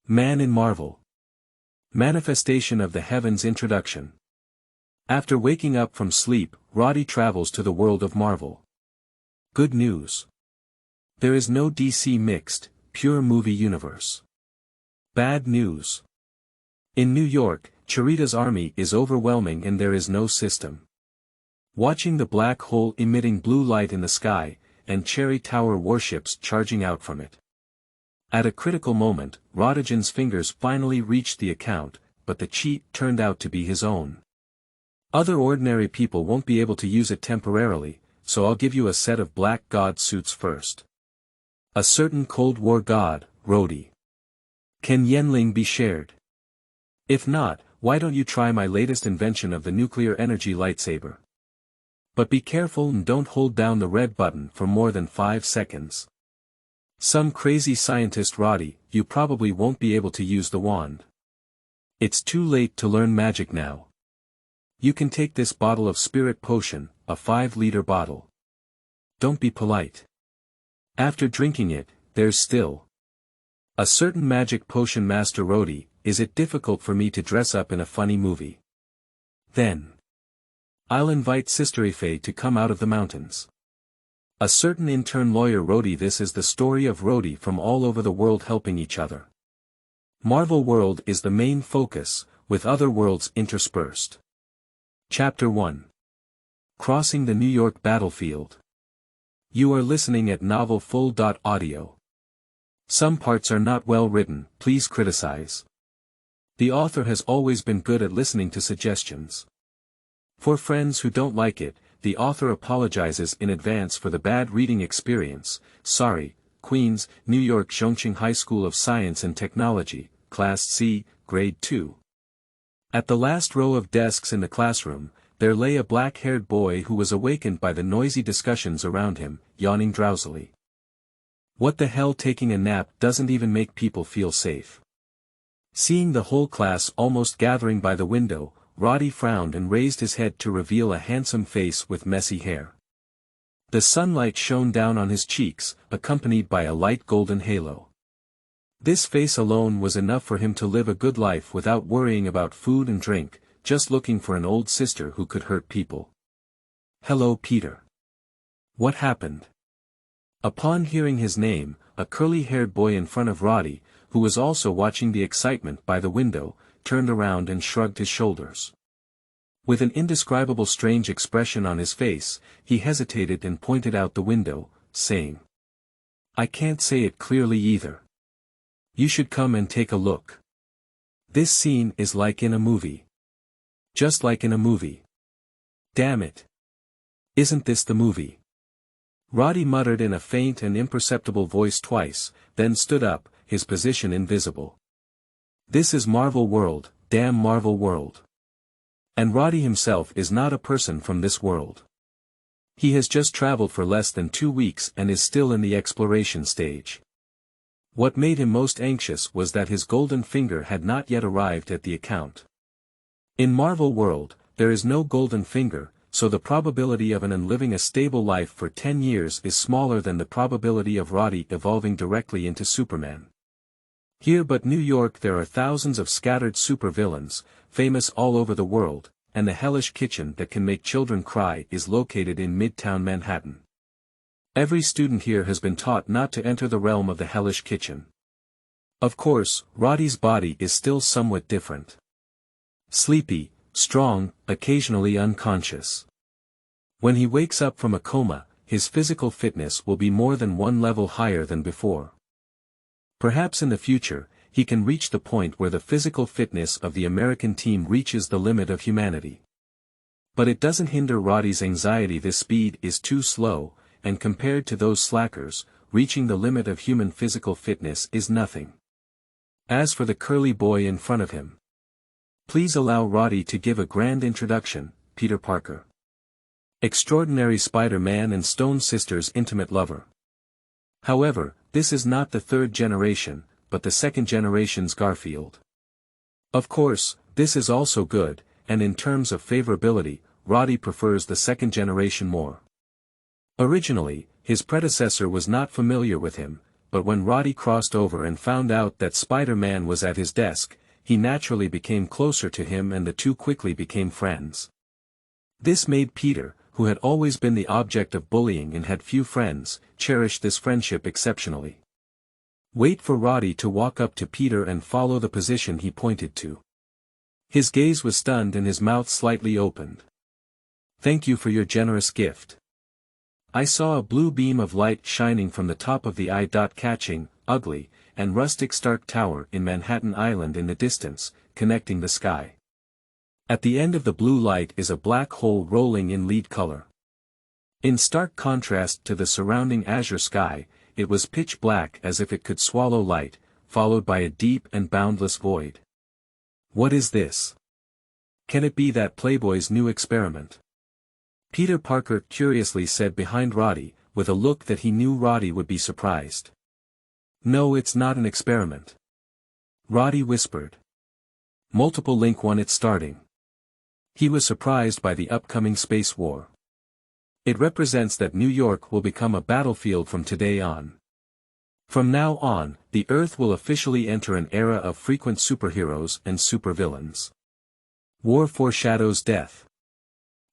Man in Marvel. Manifestation of the Heavens Introduction. After waking up from sleep, Roddy travels to the world of Marvel. Good news. There is no DC mixed, pure movie universe. Bad news. In New York, Cherita's army is overwhelming and there is no system. Watching the black hole emitting blue light in the sky, and Chery Tower warships charging out from it. At a critical moment, Rodijin's fingers finally reached the account, but the cheat turned out to be his own. Other ordinary people won't be able to use it temporarily, so I'll give you a set of black god suits first. A certain Cold War god, Roddy. Can Yenling be shared? If not, why don't you try my latest invention of the nuclear energy lightsaber? But be careful and don't hold down the red button for more than 5 seconds. Some crazy scientist Roddy, you probably won't be able to use the wand. It's too late to learn magic now. You can take this bottle of spirit potion, a 5-liter bottle. Don't be polite. After drinking it, there's still a certain magic potion master Roddy. Is it difficult for me to dress up in a funny movie? Then I'll invite Sister Ife to come out of the mountains. A certain intern lawyer Roddy. This is the story of Roddy from all over the world helping each other. Marvel World is the main focus, with other worlds interspersed. Chapter 1. Crossing the New York Battlefield. You are listening at novelfull.audio. Some parts are not well written, please criticize. The author has always been good at listening to suggestions. For friends who don't like it, the author apologizes in advance for the bad reading experience. Sorry, Queens, New York Zhongqing High School of Science and Technology, Class C, Grade 2. At the last row of desks in the classroom, there lay a black-haired boy who was awakened by the noisy discussions around him, yawning drowsily. What the hell, taking a nap doesn't even make people feel safe. Seeing the whole class almost gathering by the window, Roddy frowned and raised his head to reveal a handsome face with messy hair. The sunlight shone down on his cheeks, accompanied by a light golden halo. This face alone was enough for him to live a good life without worrying about food and drink, just looking for an old sister who could hurt people. Hello, Peter. What happened? Upon hearing his name, a curly-haired boy in front of Roddy, who was also watching the excitement by the window, turned around and shrugged his shoulders. With an indescribable strange expression on his face, he hesitated and pointed out the window, saying, I can't say it clearly either. You should come and take a look. This scene is like in a movie. Just like in a movie. Damn it. Isn't this the movie? Roddy muttered in a faint and imperceptible voice twice, then stood up, his position invisible. This is Marvel World, damn Marvel World. And Roddy himself is not a person from this world. He has just traveled for less than 2 weeks and is still in the exploration stage. What made him most anxious was that his golden finger had not yet arrived at the account. In Marvel World, there is no golden finger, so the probability of an living a stable life for 10 years is smaller than the probability of Roddy evolving directly into Superman. Here but New York there are thousands of scattered supervillains, famous all over the world, and the hellish kitchen that can make children cry is located in Midtown Manhattan. Every student here has been taught not to enter the realm of the hellish kitchen. Of course, Roddy's body is still somewhat different. Sleepy, strong, occasionally unconscious. When he wakes up from a coma, his physical fitness will be more than 1 level higher than before. Perhaps in the future, he can reach the point where the physical fitness of the American team reaches the limit of humanity. But it doesn't hinder Roddy's anxiety. This speed is too slow, and compared to those slackers, reaching the limit of human physical fitness is nothing. As for the curly boy in front of him. Please allow Roddy to give a grand introduction, Peter Parker. Extraordinary Spider-Man and Stone Sister's intimate lover. However, this is not the 3rd generation, but the 2nd generation's Garfield. Of course, this is also good, and in terms of favorability, Roddy prefers the 2nd generation more. Originally, his predecessor was not familiar with him, but when Roddy crossed over and found out that Spider-Man was at his desk, he naturally became closer to him and the two quickly became friends. This made Peter, who had always been the object of bullying and had few friends, cherish this friendship exceptionally. Wait for Roddy to walk up to Peter and follow the position he pointed to. His gaze was stunned and his mouth slightly opened. Thank you for your generous gift. I saw a blue beam of light shining from the top of the eye-catching, ugly, and rustic Stark Tower in Manhattan Island in the distance, connecting the sky. At the end of the blue light is a black hole rolling in lead color. In stark contrast to the surrounding azure sky, it was pitch black as if it could swallow light, followed by a deep and boundless void. What is this? Can it be that Playboy's new experiment? Peter Parker curiously said behind Roddy, with a look that he knew Roddy would be surprised. No, it's not an experiment. Roddy whispered. Multiple Link 1 it's starting. He was surprised by the upcoming space war. It represents that New York will become a battlefield from today on. From now on, the Earth will officially enter an era of frequent superheroes and supervillains. War foreshadows death.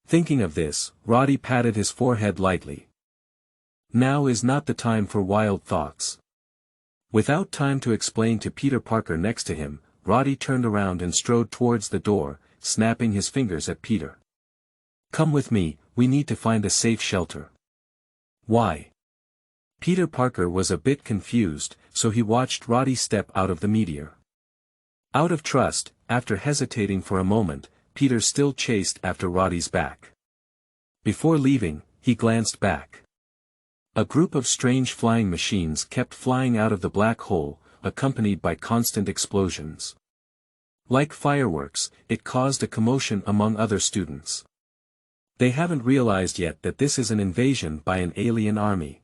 Thinking of this, Roddy patted his forehead lightly. Now is not the time for wild thoughts. Without time to explain to Peter Parker next to him, Roddy turned around and strode towards the door, snapping his fingers at Peter. Come with me, we need to find a safe shelter. Why? Peter Parker was a bit confused, so he watched Roddy step out of the meteor. Out of trust, after hesitating for a moment, Peter still chased after Roddy's back. Before leaving, he glanced back. A group of strange flying machines kept flying out of the black hole, accompanied by constant explosions. Like fireworks, it caused a commotion among other students. They haven't realized yet that this is an invasion by an alien army.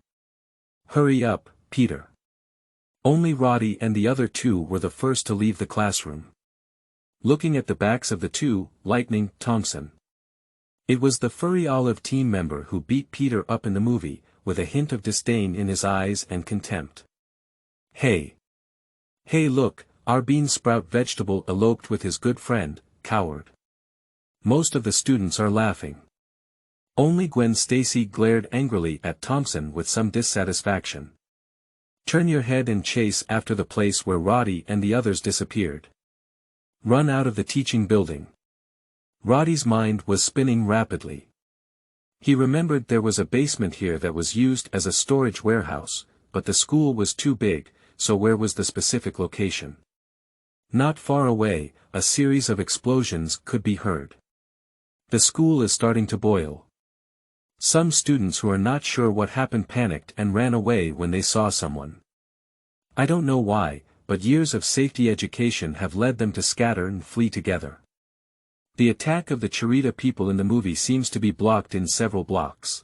Hurry up, Peter. Only Roddy and the other two were the first to leave the classroom. Looking at the backs of the two, Lightning Thompson. It was the furry olive team member who beat Peter up in the movie, with a hint of disdain in his eyes and contempt. Hey! Hey look, our bean sprout vegetable eloped with his good friend, coward. Most of the students are laughing. Only Gwen Stacy glared angrily at Thompson with some dissatisfaction. Turn your head and chase after the place where Roddy and the others disappeared. Run out of the teaching building. Roddy's mind was spinning rapidly. He remembered there was a basement here that was used as a storage warehouse, but the school was too big, so where was the specific location? Not far away, a series of explosions could be heard. The school is starting to boil. Some students who are not sure what happened panicked and ran away when they saw someone. I don't know why, but years of safety education have led them to scatter and flee together. The attack of the Cherita people in the movie seems to be blocked in several blocks.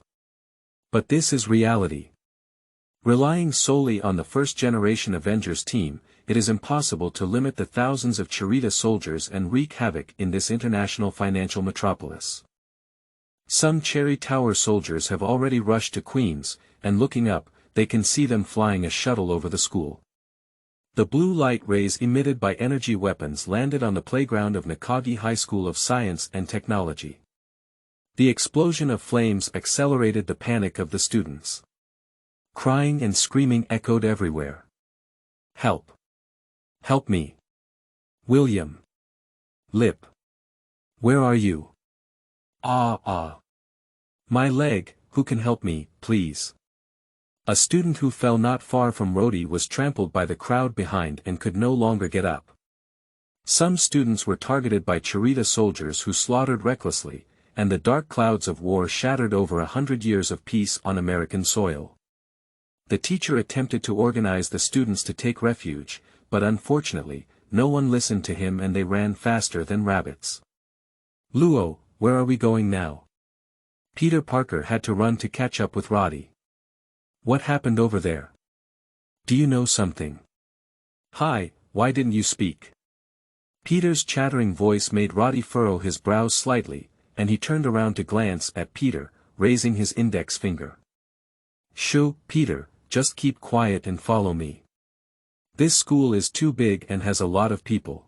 But this is reality. Relying solely on the first-generation Avengers team, it is impossible to limit the thousands of Cherita soldiers and wreak havoc in this international financial metropolis. Some Chery Tower soldiers have already rushed to Queens, and looking up, they can see them flying a shuttle over the school. The blue light rays emitted by energy weapons landed on the playground of Nakagi High School of Science and Technology. The explosion of flames accelerated the panic of the students. Crying and screaming echoed everywhere. Help! Help me! William! Lip! Where are you? Ah! My leg, who can help me, please? A student who fell not far from Roddy was trampled by the crowd behind and could no longer get up. Some students were targeted by Cherita soldiers who slaughtered recklessly, and the dark clouds of war shattered over 100 years of peace on American soil. The teacher attempted to organize the students to take refuge, but unfortunately, no one listened to him and they ran faster than rabbits. Luo, where are we going now? Peter Parker had to run to catch up with Roddy. What happened over there? Do you know something? Hi, why didn't you speak? Peter's chattering voice made Roddy furrow his brows slightly, and he turned around to glance at Peter, raising his index finger. Shoo, Peter, just keep quiet and follow me. This school is too big and has a lot of people.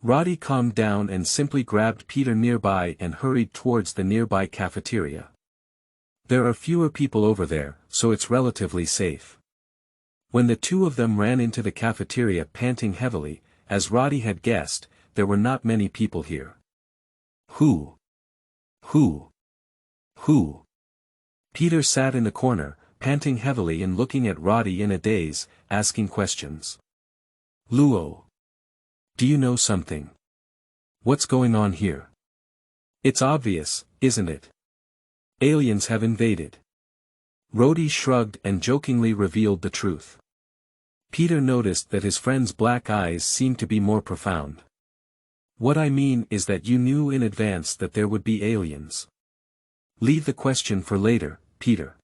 Roddy calmed down and simply grabbed Peter nearby and hurried towards the nearby cafeteria. There are fewer people over there, so it's relatively safe. When the two of them ran into the cafeteria panting heavily, as Roddy had guessed, there were not many people here. Who? Peter sat in the corner, panting heavily and looking at Roddy in a daze, asking questions. Luo. Do you know something? What's going on here? It's obvious, isn't it? Aliens have invaded. Roddy shrugged and jokingly revealed the truth. Peter noticed that his friend's black eyes seemed to be more profound. What I mean is that you knew in advance that there would be aliens. Leave the question for later, Peter.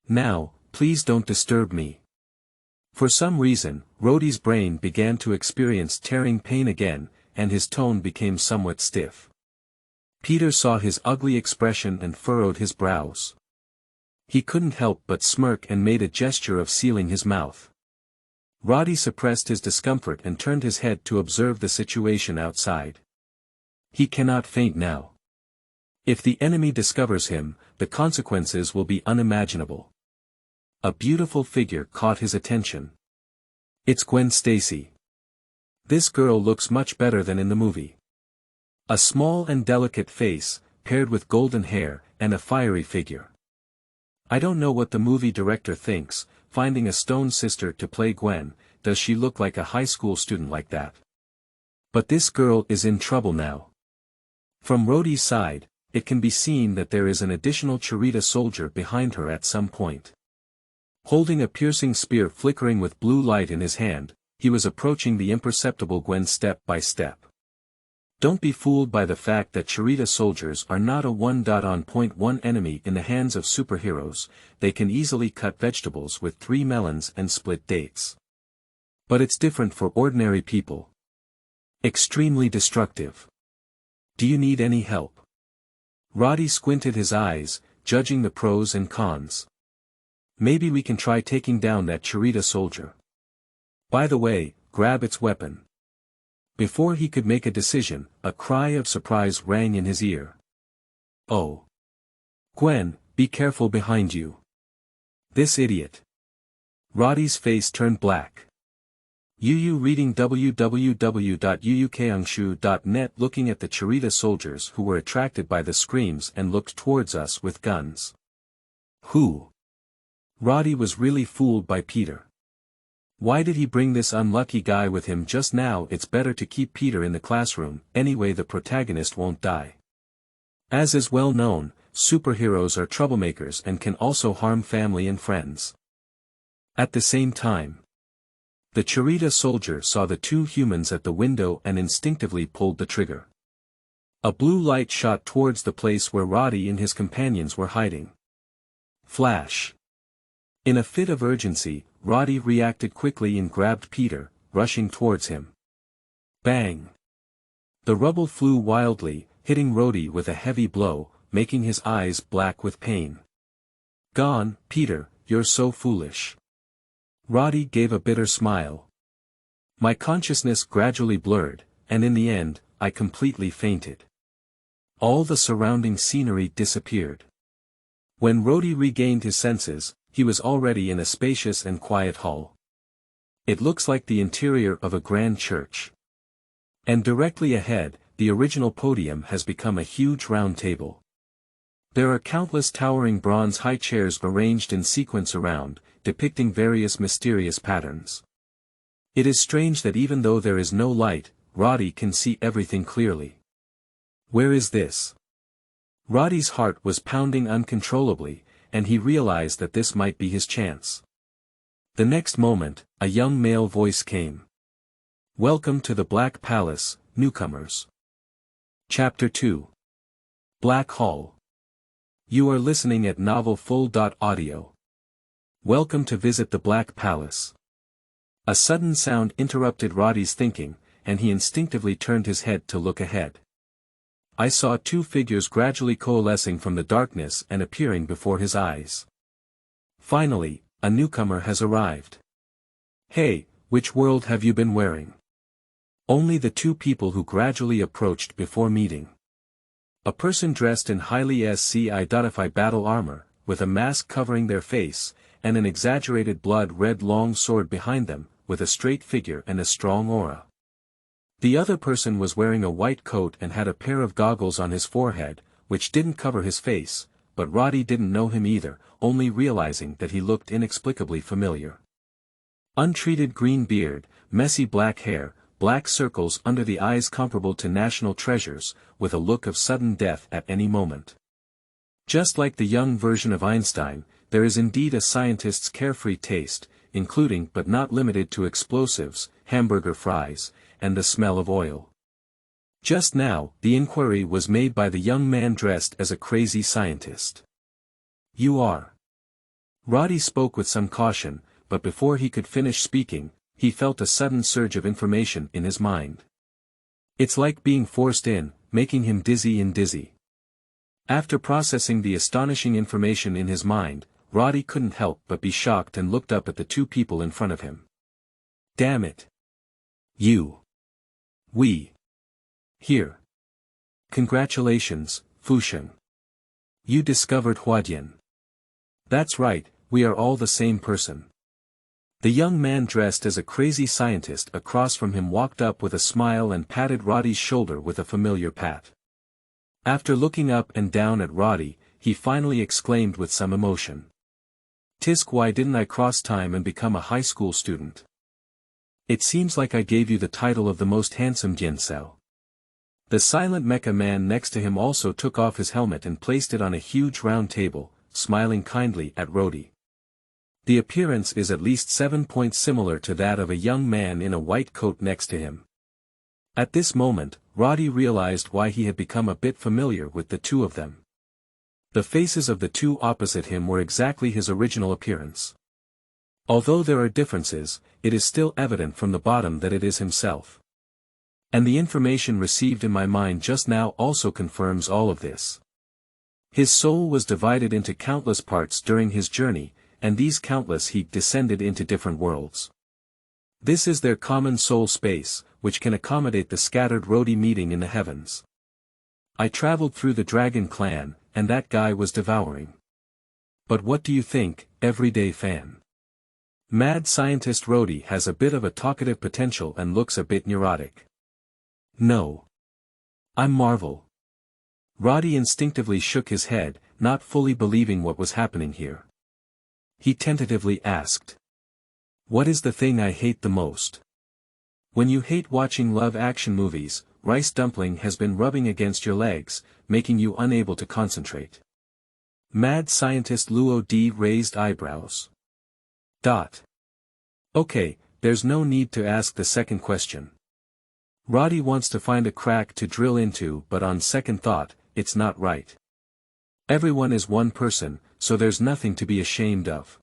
Now, please don't disturb me. For some reason, Roddy's brain began to experience tearing pain again, and his tone became somewhat stiff. Peter saw his ugly expression and furrowed his brows. He couldn't help but smirk and made a gesture of sealing his mouth. Roddy suppressed his discomfort and turned his head to observe the situation outside. He cannot faint now. If the enemy discovers him, the consequences will be unimaginable. A beautiful figure caught his attention. It's Gwen Stacy. This girl looks much better than in the movie. A small and delicate face, paired with golden hair, and a fiery figure. I don't know what the movie director thinks, finding a stone sister to play Gwen. Does she look like a high school student like that? But this girl is in trouble now. From Roddy's side, it can be seen that there is an additional Cherita soldier behind her at some point. Holding a piercing spear flickering with blue light in his hand, he was approaching the imperceptible Gwen step by step. Don't be fooled by the fact that Cherita soldiers are not a 1.1 enemy in the hands of superheroes. They can easily cut vegetables with 3 melons and split dates. But it's different for ordinary people. Extremely destructive. Do you need any help? Roddy squinted his eyes, judging the pros and cons. Maybe we can try taking down that Cherita soldier. By the way, grab its weapon. Before he could make a decision, a cry of surprise rang in his ear. Oh! Gwen, be careful behind you. This idiot. Roddy's face turned black. Yu reading www.yuukangshu.net looking at the Cherita soldiers who were attracted by the screams and looked towards us with guns. Who? Roddy was really fooled by Peter. Why did he bring this unlucky guy with him just now? It's better to keep Peter in the classroom, anyway the protagonist won't die. As is well known, superheroes are troublemakers and can also harm family and friends. At the same time, the Cherita soldier saw the two humans at the window and instinctively pulled the trigger. A blue light shot towards the place where Roddy and his companions were hiding. Flash. In a fit of urgency, Roddy reacted quickly and grabbed Peter, rushing towards him. Bang! The rubble flew wildly, hitting Roddy with a heavy blow, making his eyes black with pain. Gone, Peter, you're so foolish. Roddy gave a bitter smile. My consciousness gradually blurred, and in the end, I completely fainted. All the surrounding scenery disappeared. When Roddy regained his senses, he was already in a spacious and quiet hall. It looks like the interior of a grand church. And directly ahead, the original podium has become a huge round table. There are countless towering bronze high chairs arranged in sequence around, depicting various mysterious patterns. It is strange that even though there is no light, Roddy can see everything clearly. Where is this? Roddy's heart was pounding uncontrollably, and he realized that this might be his chance. The next moment, a young male voice came. Welcome to the Black Palace, newcomers. Chapter 2. Black Hall. You are listening at novelfull.audio. Welcome to visit the Black Palace. A sudden sound interrupted Roddy's thinking, and he instinctively turned his head to look ahead. I saw two figures gradually coalescing from the darkness and appearing before his eyes. Finally, a newcomer has arrived. Hey, which world have you been wearing? Only the two people who gradually approached before meeting. A person dressed in highly SCIFI battle armor, with a mask covering their face, and an exaggerated blood-red long sword behind them, with a straight figure and a strong aura. The other person was wearing a white coat and had a pair of goggles on his forehead, which didn't cover his face, but Roddy didn't know him either, only realizing that he looked inexplicably familiar. Untreated green beard, messy black hair, black circles under the eyes comparable to national treasures, with a look of sudden death at any moment. Just like the young version of Einstein, there is indeed a scientist's carefree taste, including but not limited to explosives, hamburger fries, and the smell of oil. Just now, the inquiry was made by the young man dressed as a crazy scientist. You are. Roddy spoke with some caution, but before he could finish speaking, he felt a sudden surge of information in his mind. It's like being forced in, making him dizzy and dizzy. After processing the astonishing information in his mind, Roddy couldn't help but be shocked and looked up at the two people in front of him. Damn it. You. We. Here. Congratulations, Fusheng. You discovered Huadian. That's right, we are all the same person. The young man dressed as a crazy scientist across from him walked up with a smile and patted Roddy's shoulder with a familiar pat. After looking up and down at Roddy, he finally exclaimed with some emotion. Tisk, why didn't I cross time and become a high school student? It seems like I gave you the title of the most handsome Jinsao. The silent mecha man next to him also took off his helmet and placed it on a huge round table, smiling kindly at Roddy. The appearance is at least 7 points similar to that of a young man in a white coat next to him. At this moment, Roddy realized why he had become a bit familiar with the two of them. The faces of the two opposite him were exactly his original appearance. Although there are differences, it is still evident from the bottom that it is himself. And the information received in my mind just now also confirms all of this. His soul was divided into countless parts during his journey, and these countless he descended into different worlds. This is their common soul space, which can accommodate the scattered Roddy meeting in the heavens. I traveled through the Dragon Clan, and that guy was devouring. But what do you think, everyday fan? Mad scientist Roddy has a bit of a talkative potential and looks a bit neurotic. No. I'm Marvel. Roddy instinctively shook his head, not fully believing what was happening here. He tentatively asked. What is the thing I hate the most? When you hate watching love action movies, rice dumpling has been rubbing against your legs, making you unable to concentrate. Mad scientist Luo D raised eyebrows. Okay, there's no need to ask the second question. Roddy wants to find a crack to drill into, but on second thought, it's not right. Everyone is one person, so there's nothing to be ashamed of.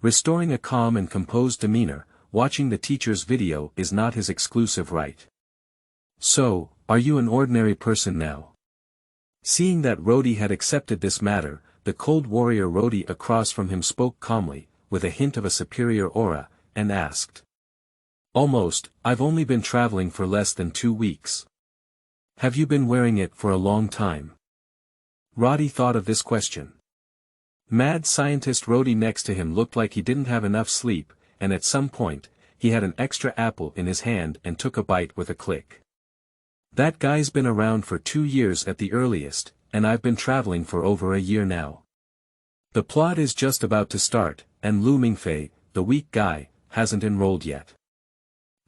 Restoring a calm and composed demeanor, watching the teacher's video is not his exclusive right. So, are you an ordinary person now? Seeing that Roddy had accepted this matter, the cold warrior Roddy across from him spoke calmly, with a hint of a superior aura, and asked. Almost, I've only been traveling for less than 2 weeks. Have you been wearing it for a long time? Roddy thought of this question. Mad scientist Roddy next to him looked like he didn't have enough sleep, and at some point, he had an extra apple in his hand and took a bite with a click. That guy's been around for 2 years at the earliest, and I've been traveling for over a year now. The plot is just about to start, and Lu Mingfei, the weak guy, hasn't enrolled yet.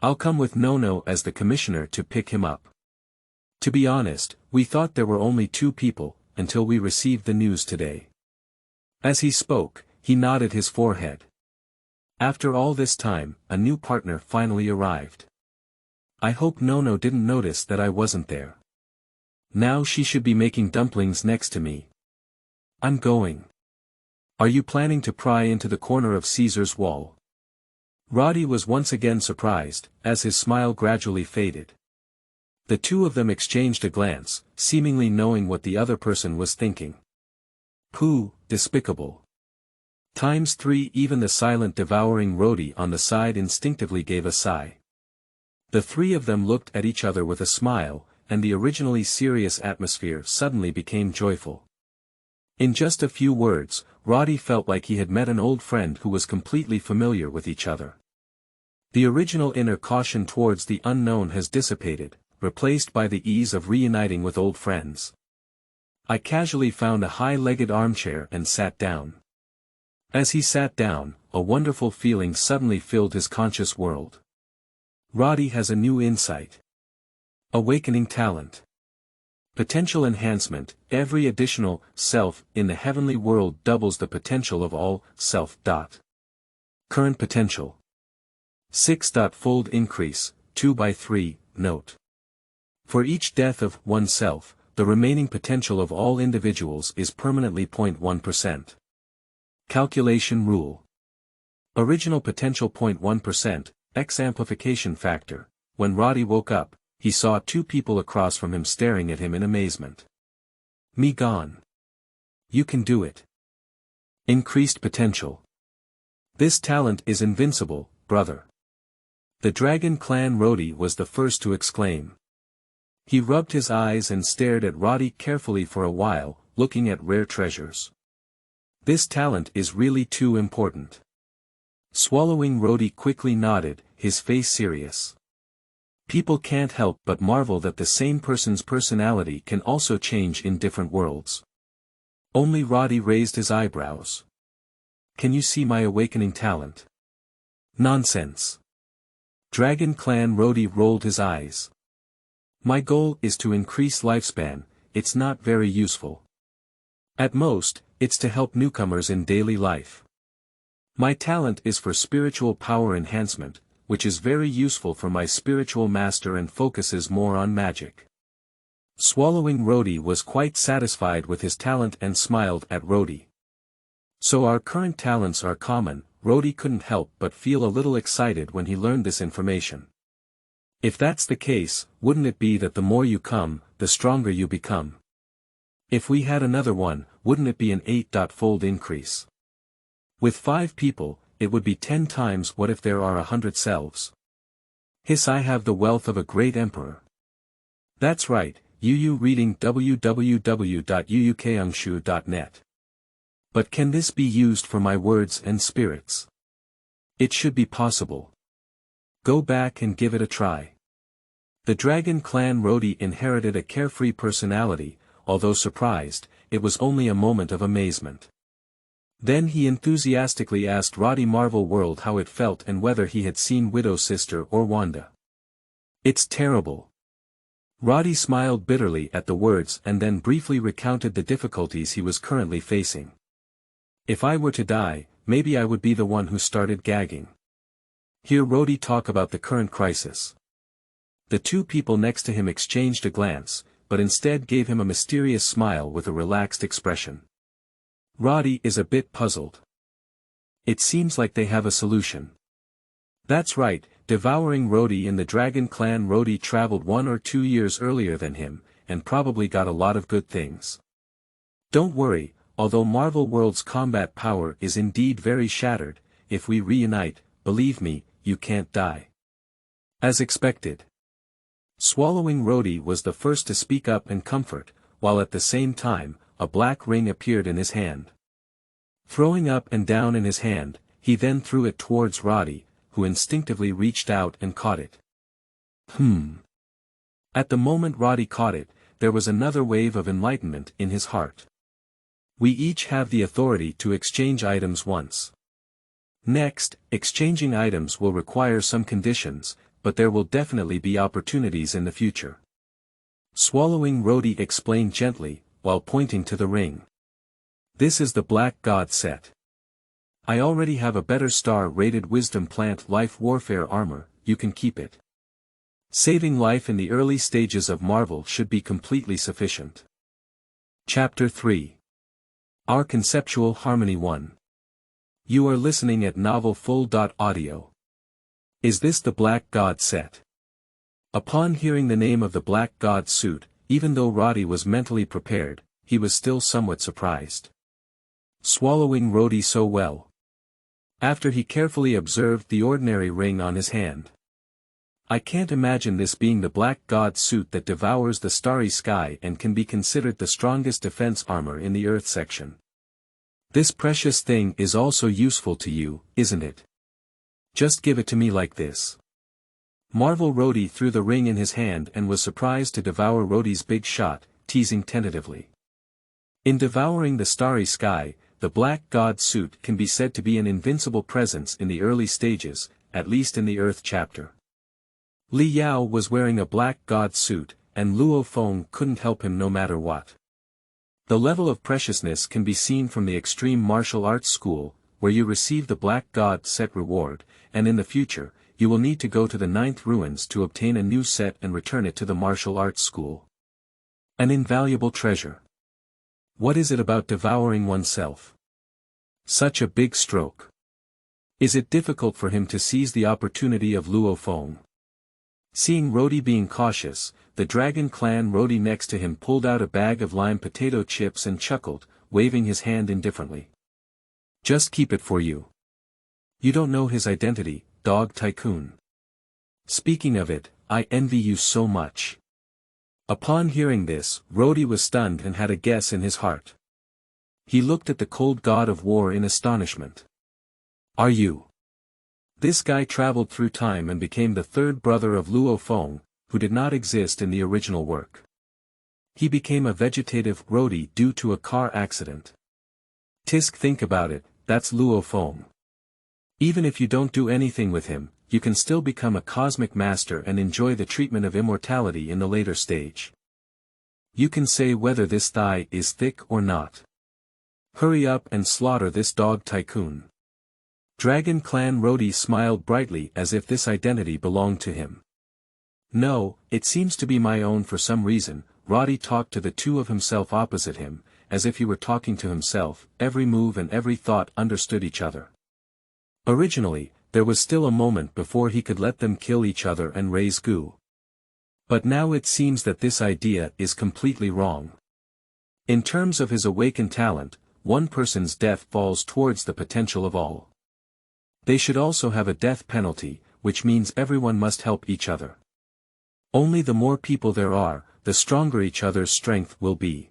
I'll come with Nono as the commissioner to pick him up. To be honest, we thought there were only 2 people, until we received the news today. As he spoke, he nodded his forehead. After all this time, a new partner finally arrived. I hope Nono didn't notice that I wasn't there. Now she should be making dumplings next to me. I'm going. Are you planning to pry into the corner of Caesar's wall? Roddy was once again surprised, as his smile gradually faded. The two of them exchanged a glance, seemingly knowing what the other person was thinking. Pooh, despicable. 3 Even the silent devouring Roddy on the side instinctively gave a sigh. The three of them looked at each other with a smile, and the originally serious atmosphere suddenly became joyful. In just a few words, Roddy felt like he had met an old friend who was completely familiar with each other. The original inner caution towards the unknown has dissipated, replaced by the ease of reuniting with old friends. I casually found a high-legged armchair and sat down. As he sat down, a wonderful feeling suddenly filled his conscious world. Roddy has a new insight. Awakening talent. Potential enhancement. Every additional self in the heavenly world doubles the potential of all self. Current potential. 6-fold increase, 2/3, note. For each death of oneself, the remaining potential of all individuals is permanently 0.1%. Calculation rule. Original potential 0.1%, X amplification factor. When Roddy woke up, he saw two people across from him staring at him in amazement. Me gone. You can do it. Increased potential. This talent is invincible, brother. The Dragon Clan Roddy was the first to exclaim. He rubbed his eyes and stared at Roddy carefully for a while, looking at rare treasures. This talent is really too important. Swallowing, Roddy quickly nodded, his face serious. People can't help but marvel that the same person's personality can also change in different worlds. Only Roddy raised his eyebrows. Can you see my awakening talent? Nonsense. Dragon Clan Roddy rolled his eyes. My goal is to increase lifespan, it's not very useful. At most, it's to help newcomers in daily life. My talent is for spiritual power enhancement, which is very useful for my spiritual master and focuses more on magic. Swallowing, Roddy was quite satisfied with his talent and smiled at Roddy. So our current talents are common. Roddy couldn't help but feel a little excited when he learned this information. If that's the case, wouldn't it be that the more you come, the stronger you become? If we had another one, wouldn't it be an 8-fold increase? With 5 people, it would be 10 times. What if there are 100 selves? Hiss, I have the wealth of a great emperor. That's right, UU reading www.uukangshu.net. But can this be used for my words and spirits? It should be possible. Go back and give it a try. The Dragon Clan Roddy inherited a carefree personality. Although surprised, it was only a moment of amazement. Then he enthusiastically asked Roddy Marvel World how it felt and whether he had seen Widow Sister or Wanda. It's terrible. Roddy smiled bitterly at the words and then briefly recounted the difficulties he was currently facing. If I were to die, maybe I would be the one who started gagging. Hear Roddy talk about the current crisis. The two people next to him exchanged a glance, but instead gave him a mysterious smile with a relaxed expression. Roddy is a bit puzzled. It seems like they have a solution. That's right, devouring Roddy in the Dragon Clan. Roddy traveled 1 or 2 years earlier than him, and probably got a lot of good things. Don't worry, although Marvel World's combat power is indeed very shattered, if we reunite, believe me, you can't die. As expected. Swallowing, Roddy was the first to speak up and comfort, while at the same time, a black ring appeared in his hand. Throwing up and down in his hand, he then threw it towards Roddy, who instinctively reached out and caught it. At the moment Roddy caught it, there was another wave of enlightenment in his heart. We each have the authority to exchange items once. Next, exchanging items will require some conditions, but there will definitely be opportunities in the future. Swallowing, Roddy explained gently, while pointing to the ring. This is the Black God set. I already have a better star-rated Wisdom Plant Life Warfare armor, you can keep it. Saving life in the early stages of Marvel should be completely sufficient. Chapter 3. Our Conceptual Harmony 1. You are listening at novelfull.audio. Is this the Black God set? Upon hearing the name of the Black God suit, even though Roddy was mentally prepared, he was still somewhat surprised. swallowing Roddy so well. After he carefully observed the ordinary ring on his hand. I can't imagine this being the black god suit that devours the starry sky and can be considered the strongest defense armor in the Earth section. This precious thing is also useful to you, isn't it? Just give it to me like this. Marvel Roddy threw the ring in his hand and was surprised to devour Roddy's big shot, teasing tentatively. In devouring the starry sky, the black god suit can be said to be an invincible presence in the early stages, at least in the Earth chapter. Li Yao was wearing a black god suit, and Luo Feng couldn't help him no matter what. The level of preciousness can be seen from the extreme martial arts school, where you receive the black god set reward, and in the future, you will need to go to the 9th ruins to obtain a new set and return it to the martial arts school. An invaluable treasure. What is it about devouring oneself? Such a big stroke. Is it difficult for him to seize the opportunity of Luo Feng? Seeing Roddy being cautious, the Dragon Clan Roddy next to him pulled out a bag of lime potato chips and chuckled, waving his hand indifferently. Just keep it for you. You don't know his identity, Dog Tycoon. Speaking of it, I envy you so much. Upon hearing this, Roddy was stunned and had a guess in his heart. He looked at the cold god of war in astonishment. Are you? This guy traveled through time and became the third brother of Luo Feng, who did not exist in the original work. He became a vegetative Roddy due to a car accident. Tisk, think about it, that's Luo Feng. Even if you don't do anything with him, you can still become a cosmic master and enjoy the treatment of immortality in the later stage. You can say whether this thigh is thick or not. Hurry up and slaughter this Dog Tycoon. Dragon Clan Roddy smiled brightly as if this identity belonged to him. No, it seems to be my own for some reason. Roddy talked to the two of himself opposite him, as if he were talking to himself. Every move and every thought understood each other. Originally, there was still a moment before he could let them kill each other and raise goo. But now it seems that this idea is completely wrong. In terms of his awakened talent, one person's death falls towards the potential of all. They should also have a death penalty, which means everyone must help each other. Only the more people there are, the stronger each other's strength will be.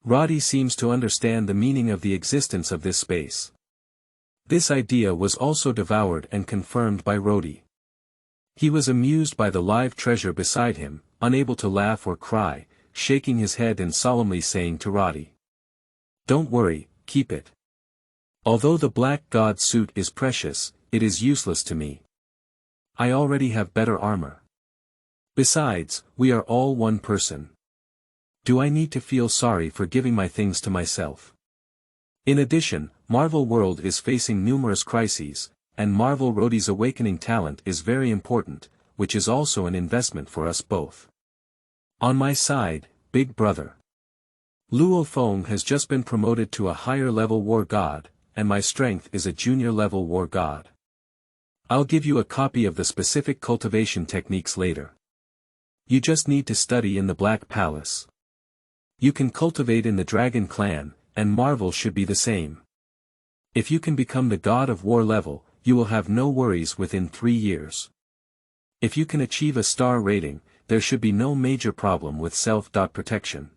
Roddy seems to understand the meaning of the existence of this space. This idea was also devoured and confirmed by Roddy. He was amused by the live treasure beside him, unable to laugh or cry, shaking his head and solemnly saying to Roddy, "Don't worry, keep it. Although the black god suit is precious, it is useless to me. I already have better armor. Besides, we are all one person. Do I need to feel sorry for giving my things to myself?" In addition, Marvel World is facing numerous crises, and Marvel Roddy's awakening talent is very important, which is also an investment for us both. On my side, big brother. Luo Feng has just been promoted to a higher level war god, and my strength is a junior level war god. I'll give you a copy of the specific cultivation techniques later. You just need to study in the Black Palace. You can cultivate in the Dragon Clan, and Marvel should be the same. If you can become the god of war level, you will have no worries within 3 years. If you can achieve a star rating, there should be no major problem with self-protection.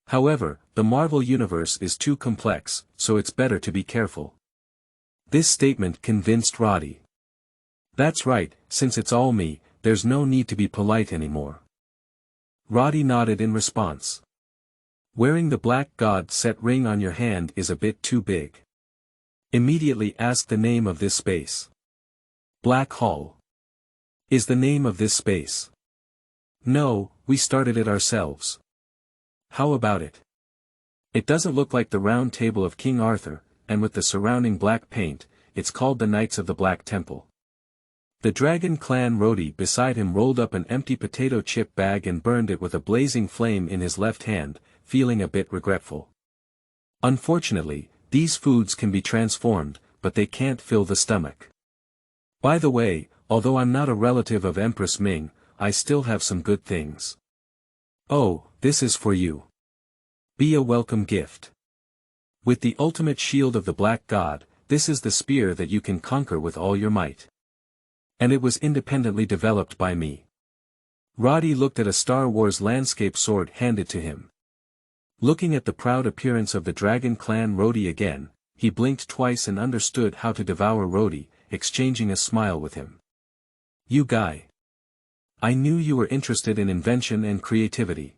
However, the Marvel universe is too complex, so it's better to be careful. This statement convinced Roddy. That's right, since it's all me, there's no need to be polite anymore. Roddy nodded in response. Wearing the black god set ring on your hand is a bit too big. Immediately ask the name of this space. Black Hall is the name of this space. No, we started it ourselves. How about it? It doesn't look like the round table of King Arthur, and with the surrounding black paint, it's called the Knights of the Black Temple. The Dragon Clan Roddy beside him rolled up an empty potato chip bag and burned it with a blazing flame in his left hand, feeling a bit regretful. Unfortunately, these foods can be transformed, but they can't fill the stomach. By the way, although I'm not a relative of Empress Ming, I still have some good things. Oh, this is for you. Be a welcome gift. With the ultimate shield of the Black God, this is the spear that you can conquer with all your might. And it was independently developed by me. Roddy looked at a Star Wars landscape sword handed to him. Looking at the proud appearance of the Dragon Clan Roddy again, he blinked twice and understood how to devour Roddy, exchanging a smile with him. You guy. I knew you were interested in invention and creativity.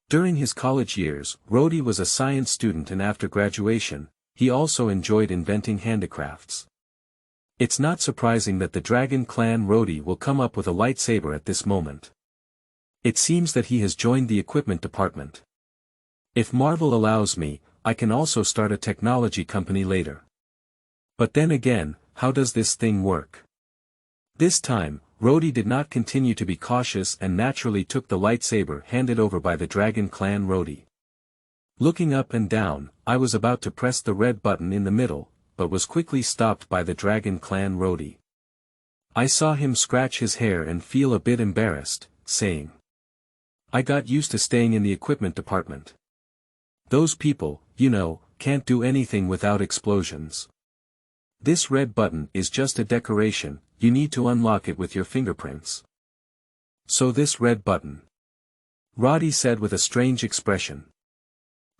During his college years, Roddy was a science student, and after graduation, he also enjoyed inventing handicrafts. It's not surprising that the Dragon Clan Roddy will come up with a lightsaber at this moment. It seems that he has joined the equipment department. If Marvel allows me, I can also start a technology company later. But then again, how does this thing work? This time, Roddy did not continue to be cautious and naturally took the lightsaber handed over by the Dragon Clan Roddy. Looking up and down, I was about to press the red button in the middle, but was quickly stopped by the Dragon Clan Roddy. I saw him scratch his hair and feel a bit embarrassed, saying, I got used to staying in the equipment department. Those people, you know, can't do anything without explosions. This red button is just a decoration, you need to unlock it with your fingerprints. So this red button. Roddy said with a strange expression.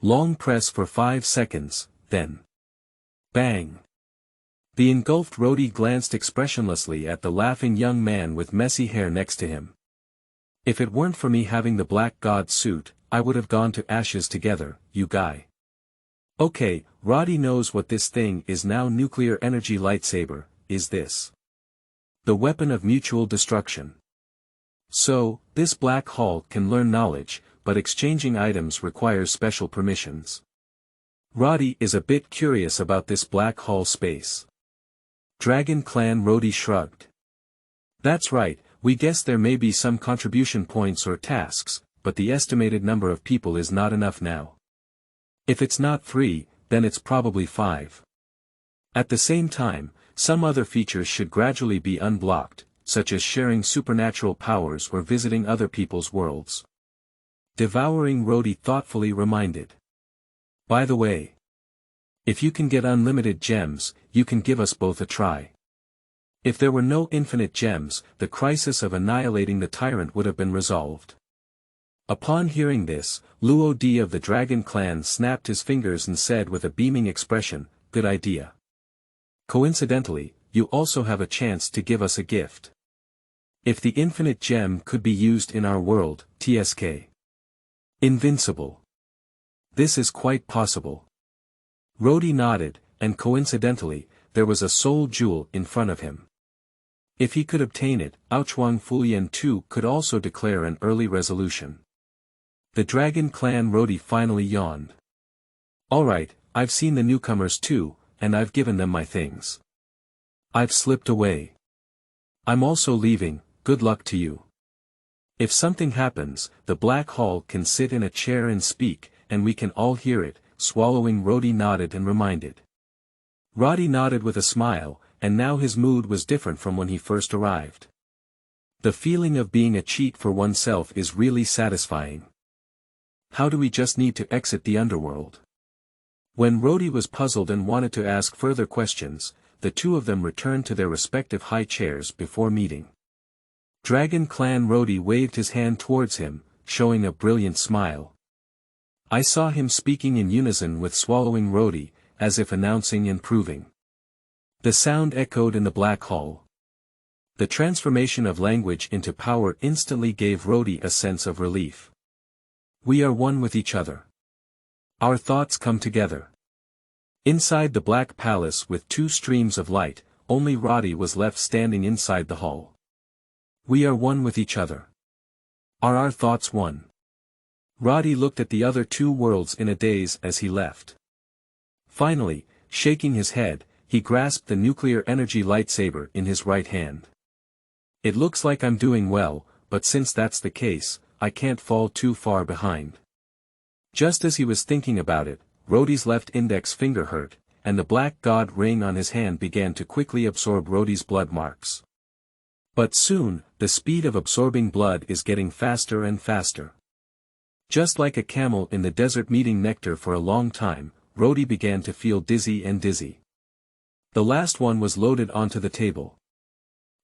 Long press for 5 seconds, then. Bang. The engulfed Roddy glanced expressionlessly at the laughing young man with messy hair next to him. If it weren't for me having the Black God suit, I would have gone to ashes together, you guy. Okay, Roddy knows what this thing is now. Nuclear energy lightsaber, is this the weapon of mutual destruction? So, this black hole can learn knowledge, but exchanging items requires special permissions. Roddy is a bit curious about this black hole space. Dragon Clan Roddy shrugged. That's right, we guess there may be some contribution points or tasks, but the estimated number of people is not enough now. If it's not 3, then it's probably 5. At the same time, some other features should gradually be unblocked, such as sharing supernatural powers or visiting other people's worlds. Devouring Roddy thoughtfully reminded. By the way, if you can get unlimited gems, you can give us both a try. If there were no infinite gems, the crisis of annihilating the tyrant would have been resolved. Upon hearing this, Luo Di of the Dragon Clan snapped his fingers and said with a beaming expression, good idea. Coincidentally, you also have a chance to give us a gift. If the infinite gem could be used in our world, TSK. Invincible. This is quite possible. Roddy nodded, and coincidentally, there was a soul jewel in front of him. If he could obtain it, Aochuang Fulian too could also declare an early resolution. The Dragon Clan Roddy finally yawned. Alright, I've seen the newcomers too, and I've given them my things. I've slipped away. I'm also leaving, good luck to you. If something happens, the Black Hall can sit in a chair and speak, and we can all hear it. Swallowing, Roddy nodded and reminded. Roddy nodded with a smile, and now his mood was different from when he first arrived. The feeling of being a cheat for oneself is really satisfying. How do we just need to exit the underworld? When Roddy was puzzled and wanted to ask further questions, the two of them returned to their respective high chairs before meeting. Dragon Clan Roddy waved his hand towards him, showing a brilliant smile. I saw him speaking in unison with Swallowing Roddy, as if announcing and proving. The sound echoed in the black hall. The transformation of language into power instantly gave Roddy a sense of relief. We are one with each other. Our thoughts come together. Inside the Black Palace with 2 streams of light, only Roddy was left standing inside the hall. We are one with each other. Are our thoughts one? Roddy looked at the other 2 worlds in a daze as he left. Finally, shaking his head, he grasped the nuclear energy lightsaber in his right hand. It looks like I'm doing well, but since that's the case, I can't fall too far behind. Just as he was thinking about it, Roddy's left index finger hurt, and the black god ring on his hand began to quickly absorb Roddy's blood marks. But soon, the speed of absorbing blood is getting faster and faster. Just like a camel in the desert needing nectar for a long time, Roddy began to feel dizzy. The last one was loaded onto the table.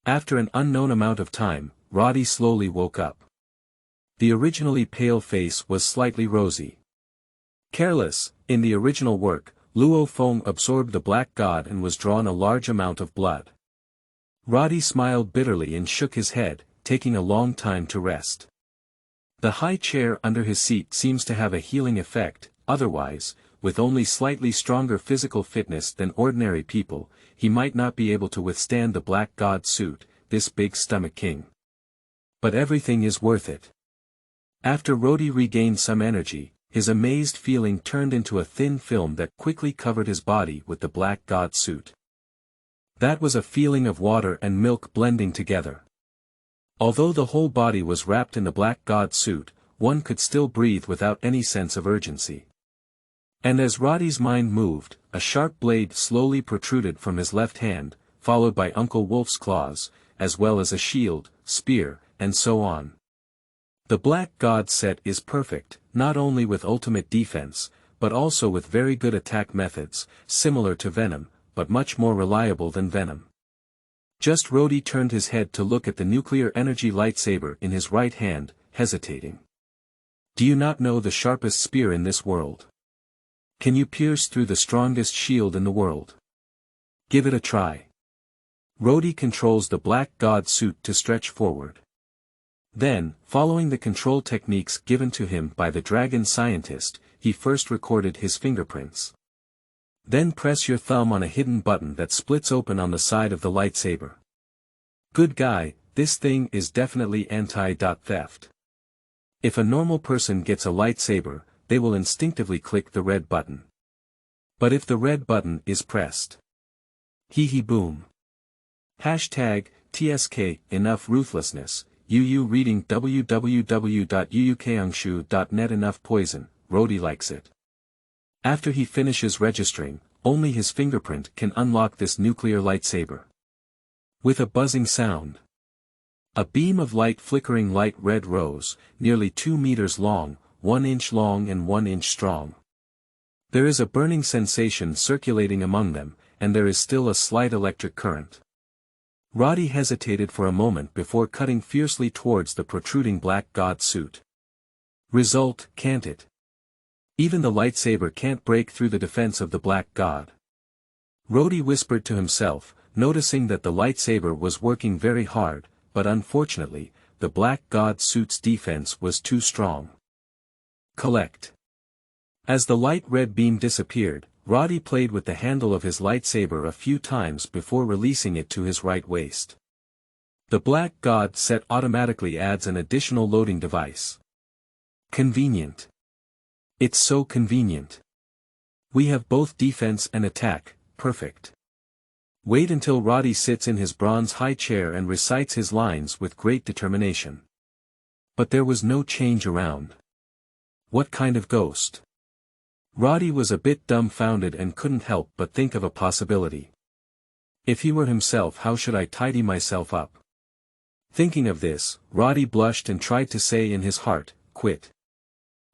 After an unknown amount of time, Roddy slowly woke up. The originally pale face was slightly rosy. Careless, in the original work, Luo Feng absorbed the black god and was drawn a large amount of blood. Roddy smiled bitterly and shook his head, taking a long time to rest. The high chair under his seat seems to have a healing effect, otherwise, with only slightly stronger physical fitness than ordinary people, he might not be able to withstand the black god suit, this big stomach king. But everything is worth it. After Roddy regained some energy, his amazed feeling turned into a thin film that quickly covered his body with the black god suit. That was a feeling of water and milk blending together. Although the whole body was wrapped in the black god suit, one could still breathe without any sense of urgency. And as Roddy's mind moved, a sharp blade slowly protruded from his left hand, followed by Uncle Wolf's claws, as well as a shield, spear, and so on. The black god set is perfect, not only with ultimate defense, but also with very good attack methods, similar to Venom, but much more reliable than Venom. Just Roddy turned his head to look at the nuclear energy lightsaber in his right hand, hesitating. Do you not know the sharpest spear in this world? Can you pierce through the strongest shield in the world? Give it a try. Roddy controls the black god suit to stretch forward. Then, following the control techniques given to him by the dragon scientist, he first recorded his fingerprints. Then press your thumb on a hidden button that splits open on the side of the lightsaber. Good guy, this thing is definitely anti-theft. If a normal person gets a lightsaber, they will instinctively click the red button. But if the red button is pressed. Hee boom. Hashtag, TSK, enough ruthlessness, UU reading www.uukangshu.net enough poison, Roddy likes it. After he finishes registering, only his fingerprint can unlock this nuclear lightsaber. With a buzzing sound. A beam of light flickering light red rose, nearly 2 meters long, 1 inch long and 1 inch strong. There is a burning sensation circulating among them, and there is still a slight electric current. Roddy hesitated for a moment before cutting fiercely towards the protruding black god suit. Result, can't it? Even the lightsaber can't break through the defense of the black god. Roddy whispered to himself, noticing that the lightsaber was working very hard, but unfortunately, the black god suit's defense was too strong. Collect. As the light red beam disappeared, Roddy played with the handle of his lightsaber a few times before releasing it to his right waist. The black god set automatically adds an additional loading device. Convenient. It's so convenient. We have both defense and attack, perfect. Wait until Roddy sits in his bronze high chair and recites his lines with great determination. But there was no change around. What kind of ghost? Roddy was a bit dumbfounded and couldn't help but think of a possibility. If he were himself, how should I tidy myself up? Thinking of this, Roddy blushed and tried to say in his heart, quit.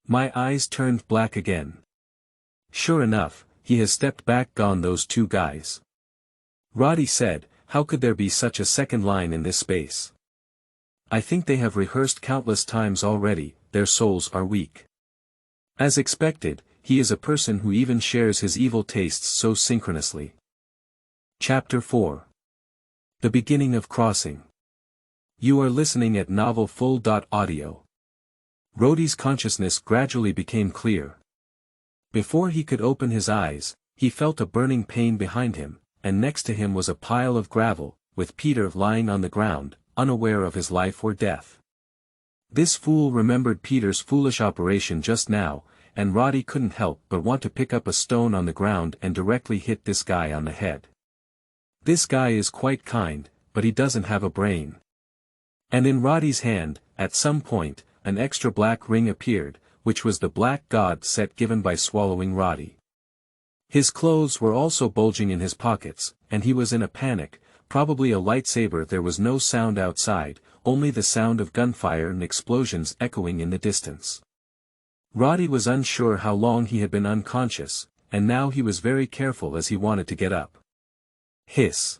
My eyes turned black again. Sure enough, he has stepped back, gone those two guys. Roddy said, how could there be such a second line in this space? I think they have rehearsed countless times already, their souls are weak. As expected, he is a person who even shares his evil tastes so synchronously. Chapter 4. The Beginning of Crossing. You are listening at novelfull.audio. Roddy's consciousness gradually became clear. Before he could open his eyes, he felt a burning pain behind him, and next to him was a pile of gravel, with Peter lying on the ground, unaware of his life or death. This fool remembered Peter's foolish operation just now, and Roddy couldn't help but want to pick up a stone on the ground and directly hit this guy on the head. This guy is quite kind, but he doesn't have a brain. And in Roddy's hand, at some point, an extra black ring appeared, which was the black god set given by swallowing Roddy. His clothes were also bulging in his pockets, and he was in a panic, probably a lightsaber. There was no sound outside, only the sound of gunfire and explosions echoing in the distance. Roddy was unsure how long he had been unconscious, and now he was very careful as he wanted to get up. Hiss.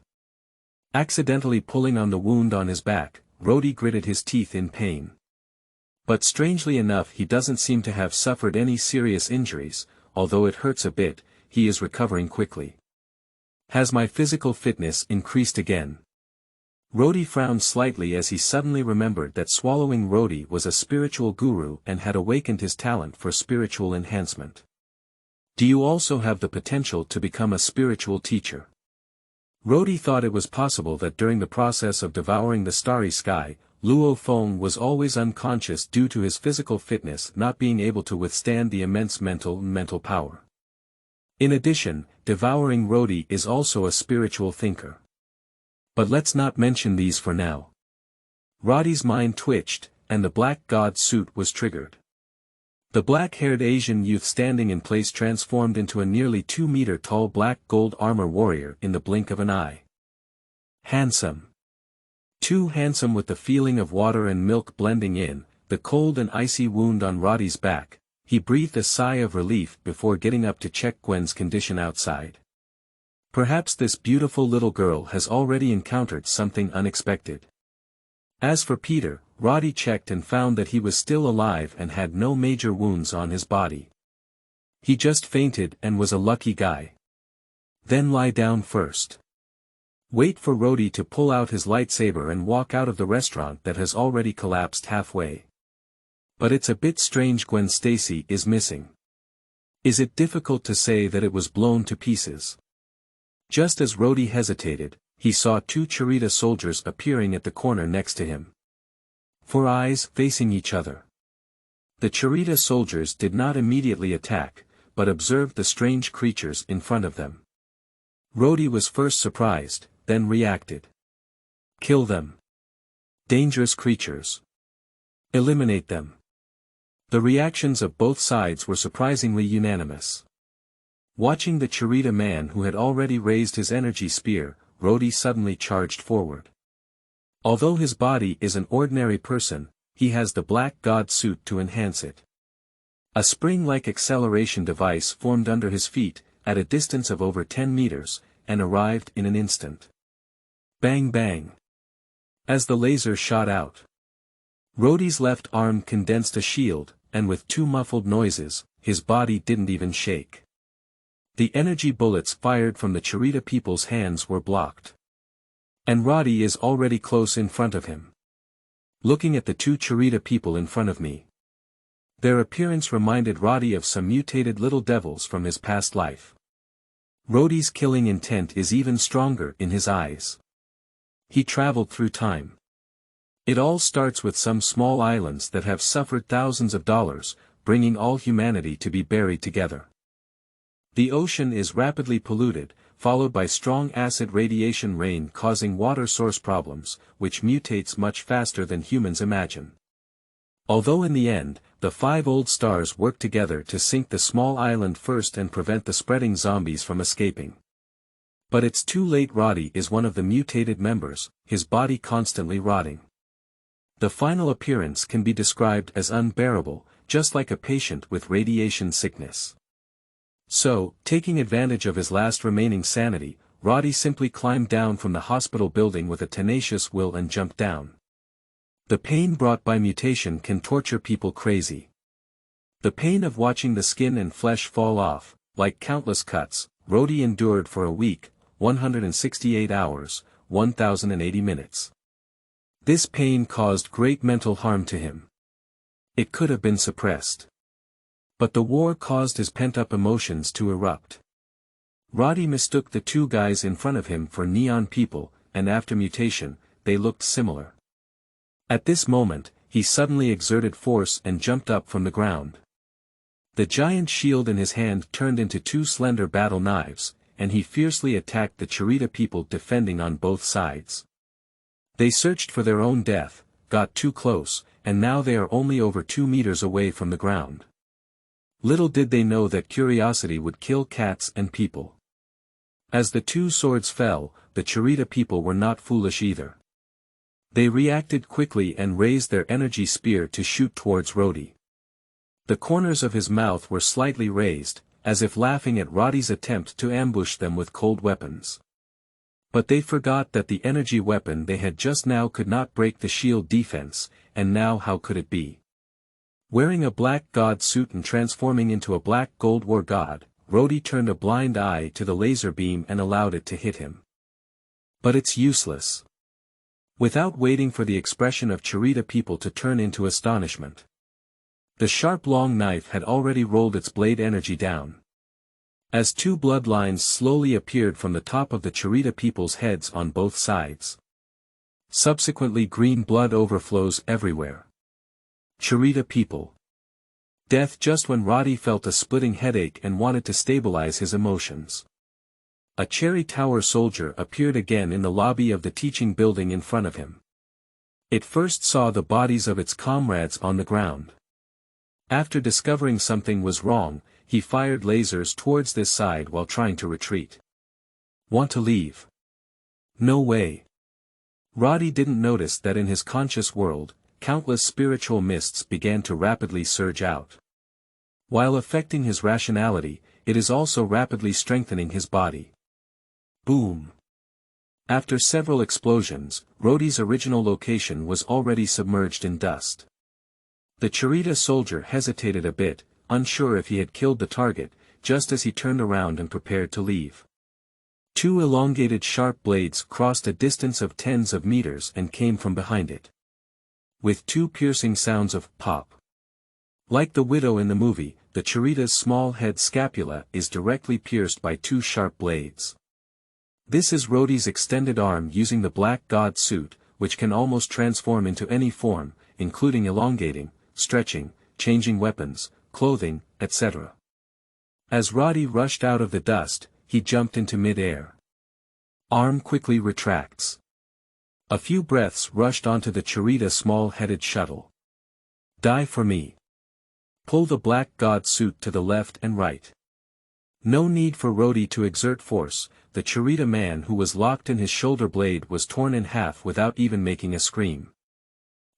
Accidentally pulling on the wound on his back, Roddy gritted his teeth in pain. But strangely enough, he doesn't seem to have suffered any serious injuries, although it hurts a bit. He is recovering quickly. Has my physical fitness increased again? Roddy frowned slightly as he suddenly remembered that swallowing Roddy was a spiritual guru and had awakened his talent for spiritual enhancement. Do you also have the potential to become a spiritual teacher? Roddy thought it was possible that during the process of devouring the starry sky, Luo Feng was always unconscious due to his physical fitness not being able to withstand the immense mental power. In addition, devouring Roddy is also a spiritual thinker. But let's not mention these for now. Roddy's mind twitched, and the black god suit was triggered. The black-haired Asian youth standing in place transformed into a nearly 2-meter-tall black gold armor warrior in the blink of an eye. Handsome. Too handsome, with the feeling of water and milk blending in, the cold and icy wound on Roddy's back. He breathed a sigh of relief before getting up to check Gwen's condition outside. Perhaps this beautiful little girl has already encountered something unexpected. As for Peter, Roddy checked and found that he was still alive and had no major wounds on his body. He just fainted and was a lucky guy. Then lie down first. Wait for Roddy to pull out his lightsaber and walk out of the restaurant that has already collapsed halfway. But it's a bit strange Gwen Stacy is missing. Is it difficult to say that it was blown to pieces? Just as Roddy hesitated, he saw 2 Cherita soldiers appearing at the corner next to him. 4 eyes facing each other. The Cherita soldiers did not immediately attack, but observed the strange creatures in front of them. Roddy was first surprised, then reacted. Kill them. Dangerous creatures. Eliminate them. The reactions of both sides were surprisingly unanimous. Watching the Cherita man who had already raised his energy spear, Roddy suddenly charged forward. Although his body is an ordinary person, he has the black god suit to enhance it. A spring-like acceleration device formed under his feet, at a distance of over 10 meters, and arrived in an instant. Bang bang. As the laser shot out, Roddy's left arm condensed a shield, and with 2 muffled noises, his body didn't even shake. The energy bullets fired from the Cherita people's hands were blocked. And Roddy is already close in front of him. Looking at the 2 Cherita people in front of me. Their appearance reminded Roddy of some mutated little devils from his past life. Roddy's killing intent is even stronger in his eyes. He traveled through time. It all starts with some small islands that have suffered thousands of dollars, bringing all humanity to be buried together. The ocean is rapidly polluted, followed by strong acid radiation rain causing water source problems, which mutates much faster than humans imagine. Although in the end, the 5 old stars work together to sink the small island first and prevent the spreading zombies from escaping. But it's too late. Roddy is one of the mutated members, his body constantly rotting. The final appearance can be described as unbearable, just like a patient with radiation sickness. So, taking advantage of his last remaining sanity, Roddy simply climbed down from the hospital building with a tenacious will and jumped down. The pain brought by mutation can torture people crazy. The pain of watching the skin and flesh fall off, like countless cuts, Roddy endured for a week, 168 hours, 1080 minutes. This pain caused great mental harm to him. It could have been suppressed. But the war caused his pent-up emotions to erupt. Roddy mistook the 2 guys in front of him for neon people, and after mutation, they looked similar. At this moment, he suddenly exerted force and jumped up from the ground. The giant shield in his hand turned into 2 slender battle knives, and he fiercely attacked the Cherita people defending on both sides. They searched for their own death, got too close, and now they are only over 2 meters away from the ground. Little did they know that curiosity would kill cats and people. As the 2 swords fell, the Cherita people were not foolish either. They reacted quickly and raised their energy spear to shoot towards Roddy. The corners of his mouth were slightly raised, as if laughing at Roddy's attempt to ambush them with cold weapons. But they forgot that the energy weapon they had just now could not break the shield defense, and now how could it be? Wearing a black god suit and transforming into a black gold war god, Roddy turned a blind eye to the laser beam and allowed it to hit him. But it's useless. Without waiting for the expression of Cherita people to turn into astonishment. The sharp long knife had already rolled its blade energy down. As two bloodlines slowly appeared from the top of the Cherita people's heads on both sides. Subsequently green blood overflows everywhere. Cherita people. Death just when Roddy felt a splitting headache and wanted to stabilize his emotions. A Chery Tower soldier appeared again in the lobby of the teaching building in front of him. It first saw the bodies of its comrades on the ground. After discovering something was wrong, he fired lasers towards this side while trying to retreat. Want to leave? No way. Roddy didn't notice that in his conscious world, countless spiritual mists began to rapidly surge out. While affecting his rationality, it is also rapidly strengthening his body. Boom. After several explosions, Roddy's original location was already submerged in dust. The Cherita soldier hesitated a bit, unsure if he had killed the target, just as he turned around and prepared to leave. Two elongated sharp blades crossed a distance of tens of meters and came from behind it. With two piercing sounds of pop. Like the widow in the movie, the Cherita's small head scapula is directly pierced by two sharp blades. This is Roddy's extended arm using the black god suit, which can almost transform into any form, including elongating, stretching, changing weapons, clothing, etc. As Roddy rushed out of the dust, he jumped into mid-air. Arm quickly retracts. A few breaths rushed onto the Cherita small-headed shuttle. Die for me. Pull the black god suit to the left and right. No need for Roddy to exert force, the Cherita man who was locked in his shoulder blade was torn in half without even making a scream.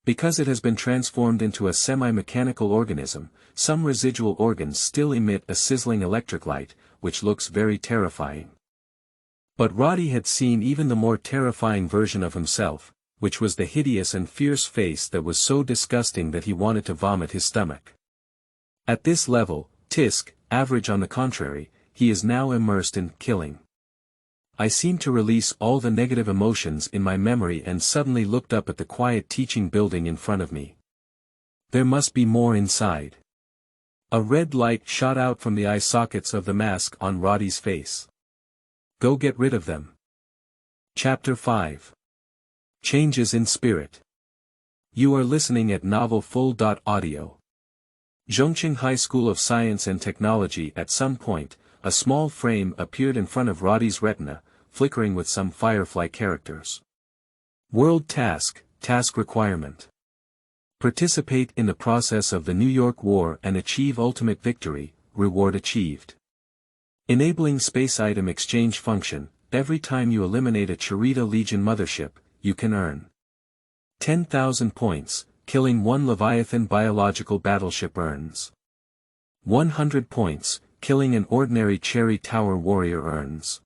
Because it has been transformed into a semi-mechanical organism, some residual organs still emit a sizzling electric light, which looks very terrifying. But Roddy had seen even the more terrifying version of himself, which was the hideous and fierce face that was so disgusting that he wanted to vomit his stomach. At this level, Tisk, average on the contrary, he is now immersed in killing. I seemed to release all the negative emotions in my memory and suddenly looked up at the quiet teaching building in front of me. There must be more inside. A red light shot out from the eye sockets of the mask on Roddy's face. Go get rid of them. Chapter 5. Changes in Spirit. You are listening at novelfull.audio. Zhongqing High School of Science and Technology. At some point, a small frame appeared in front of Roddy's retina, flickering with some firefly characters. World Task, Task Requirement. Participate in the process of the New York War and achieve ultimate victory, reward achieved. Enabling space item exchange function. Every time you eliminate a Cherita Legion mothership, you can earn 10,000 points, killing one Leviathan biological battleship earns 100 points, killing an ordinary Chery Tower warrior earns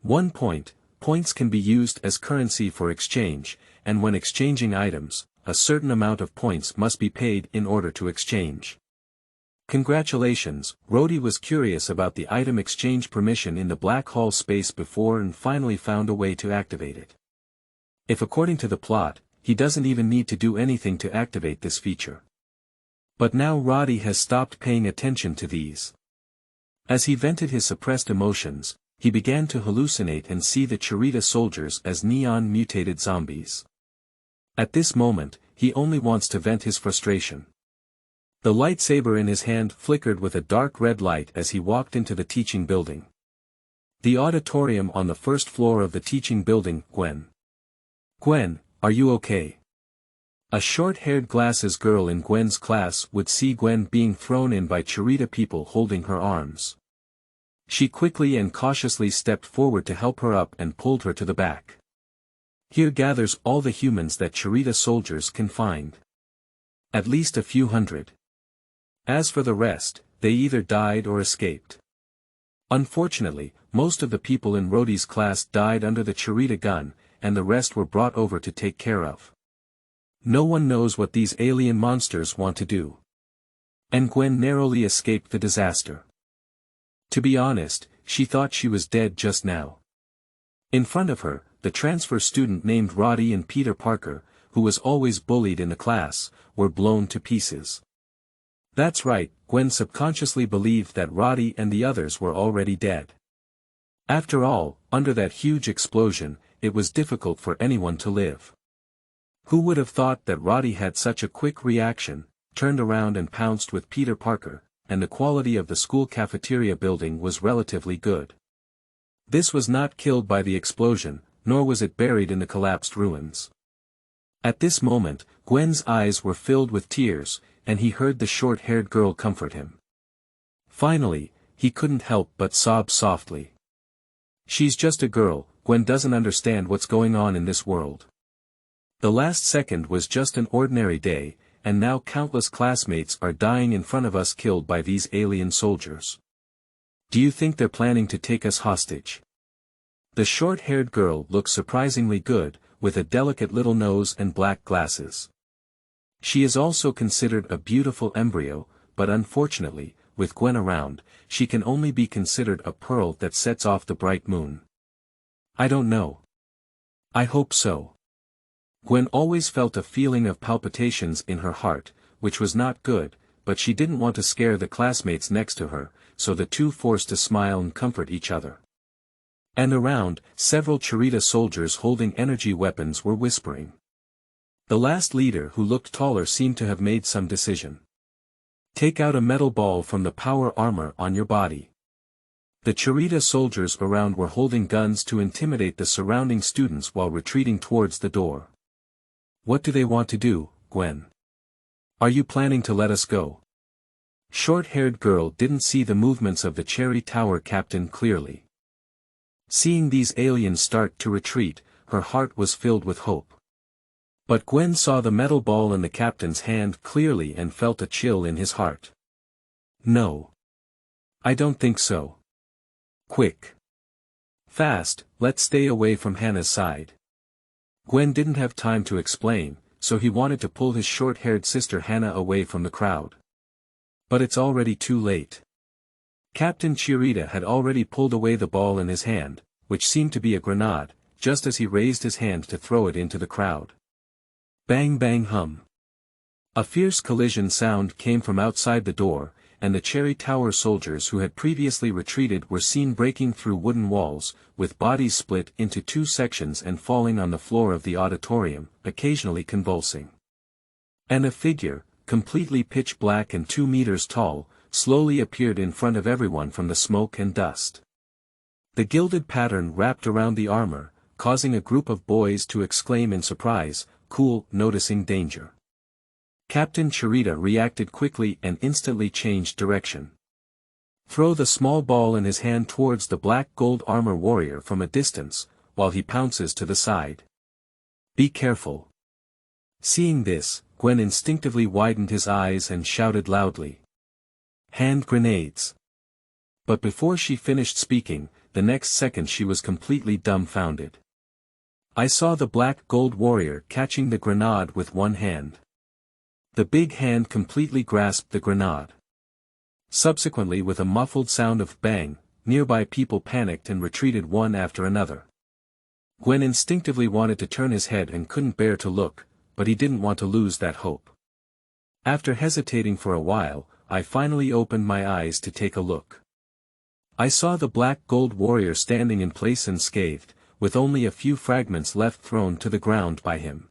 1 point. Points can be used as currency for exchange, and when exchanging items, a certain amount of points must be paid in order to exchange. Congratulations, Roddy was curious about the item exchange permission in the black hole space before and finally found a way to activate it. If according to the plot, he doesn't even need to do anything to activate this feature. But now Roddy has stopped paying attention to these. As he vented his suppressed emotions, he began to hallucinate and see the Cherita soldiers as neon mutated zombies. At this moment, he only wants to vent his frustration. The lightsaber in his hand flickered with a dark red light as he walked into the teaching building. The auditorium on the first floor of the teaching building. Gwen. Gwen, are you okay? A short-haired glasses girl in Gwen's class would see Gwen being thrown in by Cherita people holding her arms. She quickly and cautiously stepped forward to help her up and pulled her to the back. Here gathers all the humans that Cherita soldiers can find. At least a few hundred. As for the rest, they either died or escaped. Unfortunately, most of the people in Roddy's class died under the Cherita gun, and the rest were brought over to take care of. No one knows what these alien monsters want to do. And Gwen narrowly escaped the disaster. To be honest, she thought she was dead just now. In front of her, the transfer student named Roddy and Peter Parker, who was always bullied in the class, were blown to pieces. That's right, Gwen subconsciously believed that Roddy and the others were already dead. After all, under that huge explosion, it was difficult for anyone to live. Who would have thought that Roddy had such a quick reaction, turned around and pounced with Peter Parker, and the quality of the school cafeteria building was relatively good. This was not killed by the explosion, nor was it buried in the collapsed ruins. At this moment, Gwen's eyes were filled with tears, and he heard the short-haired girl comfort him. Finally, he couldn't help but sob softly. She's just a girl, Gwen doesn't understand what's going on in this world. The last second was just an ordinary day, and now countless classmates are dying in front of us killed by these alien soldiers. Do you think they're planning to take us hostage? The short-haired girl looked surprisingly good, with a delicate little nose and black glasses. She is also considered a beautiful embryo, but unfortunately, with Gwen around, she can only be considered a pearl that sets off the bright moon. I don't know. I hope so. Gwen always felt a feeling of palpitations in her heart, which was not good, but she didn't want to scare the classmates next to her, so the two forced to smile and comfort each other. And around, several Cherita soldiers holding energy weapons were whispering. The last leader who looked taller seemed to have made some decision. Take out a metal ball from the power armor on your body. The Cherita soldiers around were holding guns to intimidate the surrounding students while retreating towards the door. What do they want to do, Gwen? Are you planning to let us go? Short-haired girl didn't see the movements of the Chery Tower captain clearly. Seeing these aliens start to retreat, her heart was filled with hope. But Gwen saw the metal ball in the captain's hand clearly and felt a chill in his heart. No. I don't think so. Quick. Fast, let's stay away from Hannah's side. Gwen didn't have time to explain, so he wanted to pull his short-haired sister Hannah away from the crowd. But it's already too late. Captain Cherita had already pulled away the ball in his hand, which seemed to be a grenade, just as he raised his hand to throw it into the crowd. Bang bang hum. A fierce collision sound came from outside the door, and the Chery Tower soldiers who had previously retreated were seen breaking through wooden walls, with bodies split into two sections and falling on the floor of the auditorium, occasionally convulsing. And a figure, completely pitch black and 2 meters tall, slowly appeared in front of everyone from the smoke and dust. The gilded pattern wrapped around the armor, causing a group of boys to exclaim in surprise, cool, noticing danger. Captain Cherita reacted quickly and instantly changed direction. Throw the small ball in his hand towards the black gold armor warrior from a distance, while he pounces to the side. Be careful. Seeing this, Gwen instinctively widened his eyes and shouted loudly. Hand grenades. But before she finished speaking, the next second she was completely dumbfounded. I saw the black gold warrior catching the grenade with one hand. The big hand completely grasped the grenade. Subsequently, with a muffled sound of bang, nearby people panicked and retreated one after another. Gwen instinctively wanted to turn his head and couldn't bear to look, but he didn't want to lose that hope. After hesitating for a while, I finally opened my eyes to take a look. I saw the black gold warrior standing in place unscathed, with only a few fragments left thrown to the ground by him.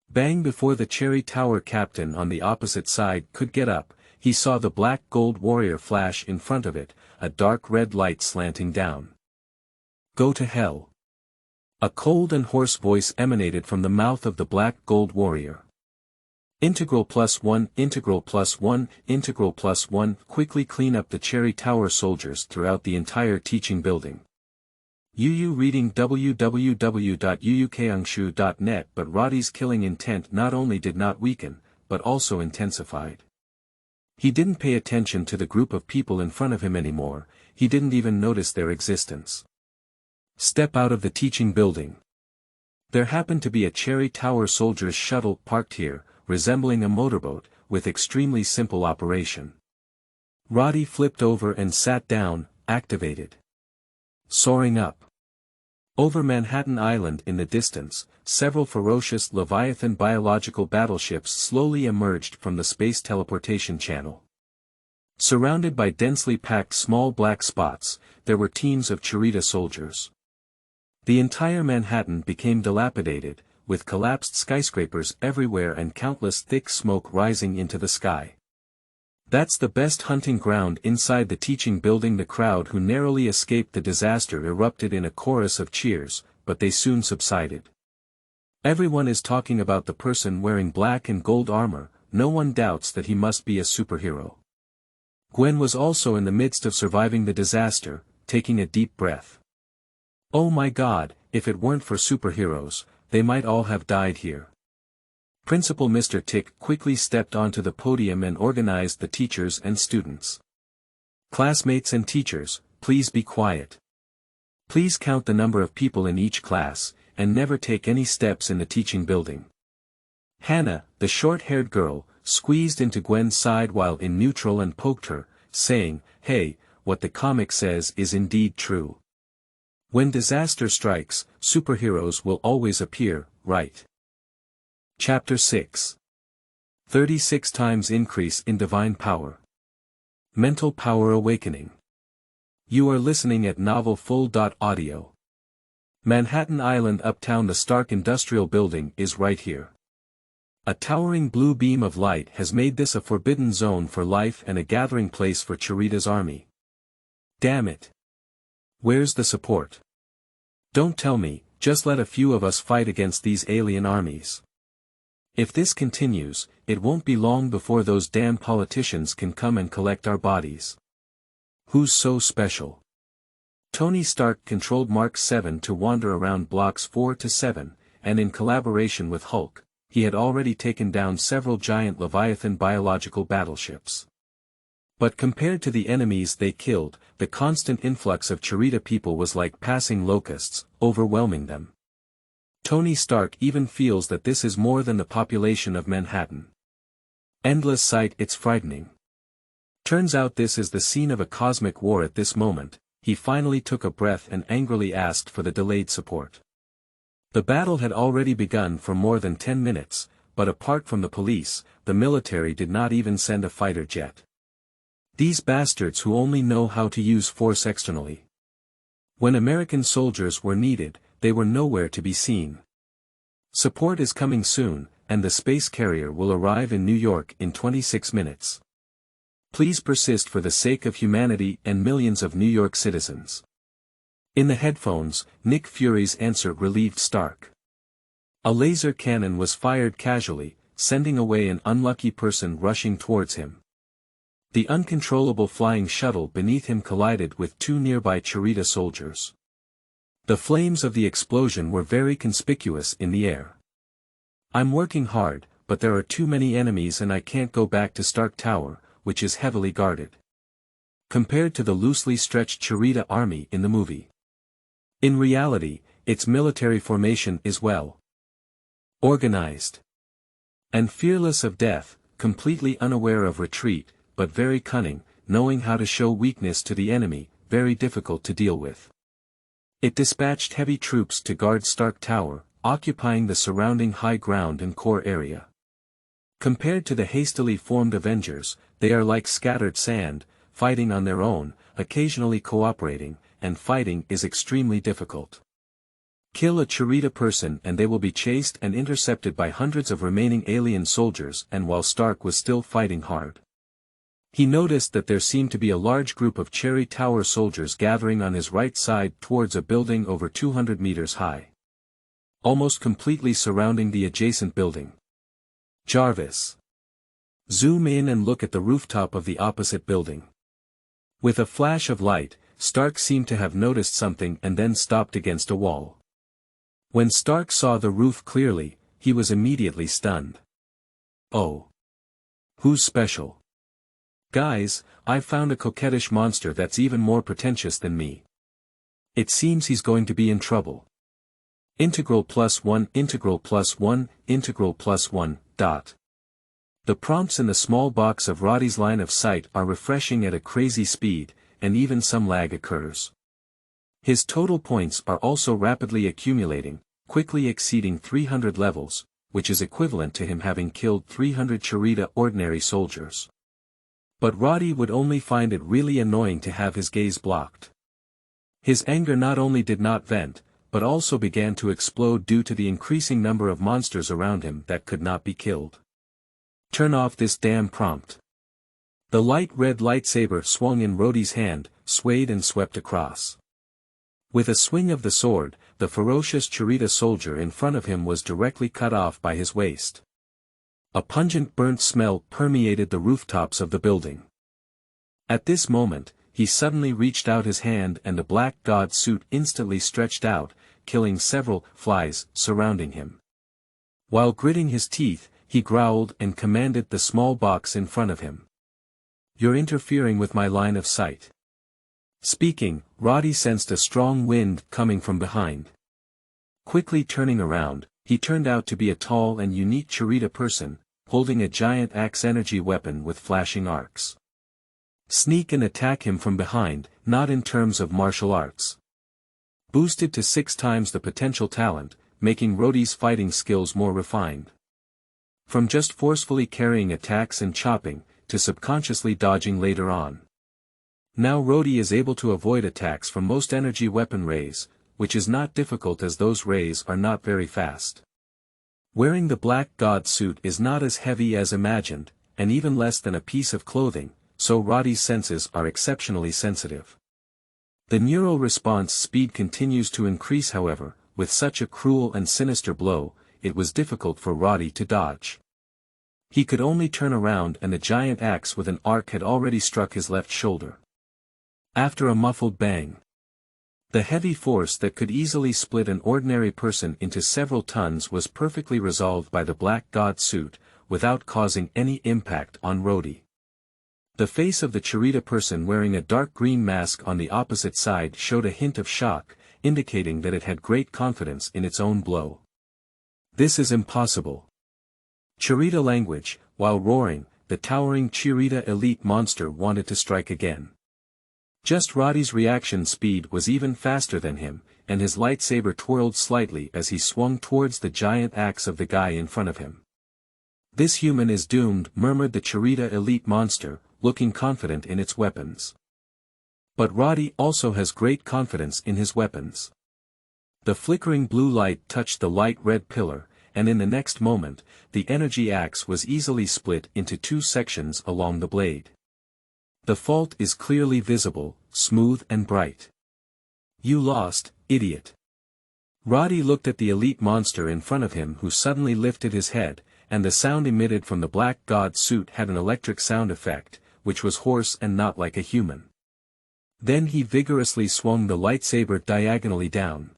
Bang! Before the Chery Tower captain on the opposite side could get up, he saw the black gold warrior flash in front of it, a dark red light slanting down. Go to hell. A cold and hoarse voice emanated from the mouth of the black gold warrior. Integral +1, integral +1, integral +1. Quickly clean up the Chery Tower soldiers throughout the entire teaching building. UU reading www.uukangshu.net. But Roddy's killing intent not only did not weaken, but also intensified. He didn't pay attention to the group of people in front of him anymore, he didn't even notice their existence. Step out of the teaching building. There happened to be a Chery Tower soldier's shuttle parked here, resembling a motorboat, with extremely simple operation. Roddy flipped over and sat down, activated. Soaring up. Over Manhattan Island in the distance, several ferocious Leviathan biological battleships slowly emerged from the space teleportation channel. Surrounded by densely packed small black spots, there were teams of Cherita soldiers. The entire Manhattan became dilapidated, with collapsed skyscrapers everywhere and countless thick smoke rising into the sky. That's the best hunting ground inside the teaching building. The crowd who narrowly escaped the disaster erupted in a chorus of cheers, but they soon subsided. Everyone is talking about the person wearing black and gold armor, no one doubts that he must be a superhero. Gwen was also in the midst of surviving the disaster, taking a deep breath. Oh my God, if it weren't for superheroes, they might all have died here. Principal Mr. Tick quickly stepped onto the podium and organized the teachers and students. Classmates and teachers, please be quiet. Please count the number of people in each class, and never take any steps in the teaching building. Hannah, the short-haired girl, squeezed into Gwen's side while in neutral and poked her, saying, "Hey, what the comic says is indeed true. When disaster strikes, superheroes will always appear, right?" Chapter 6. 36 times increase in divine power. Mental power awakening. You are listening at novelfull.audio. Manhattan Island uptown. The Stark Industrial Building is right here. A towering blue beam of light has made this a forbidden zone for life and a gathering place for Cherita's army. Damn it. Where's the support? Don't tell me, just let a few of us fight against these alien armies. If this continues, it won't be long before those damn politicians can come and collect our bodies. Who's so special? Tony Stark controlled Mark 7 to wander around blocks 4 to 7, and in collaboration with Hulk, he had already taken down several giant Leviathan biological battleships. But compared to the enemies they killed, the constant influx of Cherita people was like passing locusts, overwhelming them. Tony Stark even feels that this is more than the population of Manhattan. Endless sight, it's frightening. Turns out this is the scene of a cosmic war at this moment. He finally took a breath and angrily asked for the delayed support. The battle had already begun for more than 10 minutes, but apart from the police, the military did not even send a fighter jet. These bastards who only know how to use force externally. When American soldiers were needed, they were nowhere to be seen. Support is coming soon, and the space carrier will arrive in New York in 26 minutes. Please persist for the sake of humanity and millions of New York citizens. In the headphones, Nick Fury's answer relieved Stark. A laser cannon was fired casually, sending away an unlucky person rushing towards him. The uncontrollable flying shuttle beneath him collided with two nearby Cherita soldiers. The flames of the explosion were very conspicuous in the air. I'm working hard, but there are too many enemies and I can't go back to Stark Tower, which is heavily guarded. Compared to the loosely stretched Cherita army in the movie. In reality, its military formation is well organized and fearless of death, completely unaware of retreat, but very cunning, knowing how to show weakness to the enemy, very difficult to deal with. It dispatched heavy troops to guard Stark Tower, occupying the surrounding high ground and core area. Compared to the hastily formed Avengers, they are like scattered sand, fighting on their own, occasionally cooperating, and fighting is extremely difficult. Kill a Cherita person and they will be chased and intercepted by hundreds of remaining alien soldiers, and while Stark was still fighting hard, he noticed that there seemed to be a large group of Chery Tower soldiers gathering on his right side towards a building over 200 meters high, almost completely surrounding the adjacent building. Jarvis. Zoom in and look at the rooftop of the opposite building. With a flash of light, Stark seemed to have noticed something and then stopped against a wall. When Stark saw the roof clearly, he was immediately stunned. Oh. Who's special? Guys, I've found a coquettish monster that's even more pretentious than me. It seems he's going to be in trouble. Integral +1, integral +1, integral +1, dot. The prompts in the small box of Roddy's line of sight are refreshing at a crazy speed, and even some lag occurs. His total points are also rapidly accumulating, quickly exceeding 300 levels, which is equivalent to him having killed 300 Cherita ordinary soldiers. But Roddy would only find it really annoying to have his gaze blocked. His anger not only did not vent, but also began to explode due to the increasing number of monsters around him that could not be killed. Turn off this damn prompt. The light red lightsaber swung in Roddy's hand, swayed and swept across. With a swing of the sword, the ferocious Cherita soldier in front of him was directly cut off by his waist. A pungent burnt smell permeated the rooftops of the building. At this moment, he suddenly reached out his hand and the black god suit instantly stretched out, killing several flies surrounding him. While gritting his teeth, he growled and commanded the small box in front of him. "You're interfering with my line of sight." Speaking, Roddy sensed a strong wind coming from behind. Quickly turning around, he turned out to be a tall and unique Cherita person, holding a giant axe energy weapon with flashing arcs. Sneak and attack him from behind, not in terms of martial arts. Boosted to 6 times the potential talent, making Roddy's fighting skills more refined. From just forcefully carrying attacks and chopping, to subconsciously dodging later on. Now Roddy is able to avoid attacks from most energy weapon rays, which is not difficult as those rays are not very fast. Wearing the black god suit is not as heavy as imagined, and even less than a piece of clothing, so Roddy's senses are exceptionally sensitive. The neural response speed continues to increase however, with such a cruel and sinister blow, it was difficult for Roddy to dodge. He could only turn around and the giant axe with an arc had already struck his left shoulder. After a muffled bang, the heavy force that could easily split an ordinary person into several tons was perfectly resolved by the black god suit, without causing any impact on Roddy. The face of the Cherita person wearing a dark green mask on the opposite side showed a hint of shock, indicating that it had great confidence in its own blow. "This is impossible." Cherita language, while roaring, the towering Cherita elite monster wanted to strike again. Just Roddy's reaction speed was even faster than him, and his lightsaber twirled slightly as he swung towards the giant axe of the guy in front of him. "This human is doomed," murmured the Cherita elite monster, looking confident in its weapons. But Roddy also has great confidence in his weapons. The flickering blue light touched the light red pillar, and in the next moment, the energy axe was easily split into 2 sections along the blade. The fault is clearly visible, smooth and bright. "You lost, idiot." Roddy looked at the elite monster in front of him who suddenly lifted his head, and the sound emitted from the black god suit had an electric sound effect, which was hoarse and not like a human. Then he vigorously swung the lightsaber diagonally down.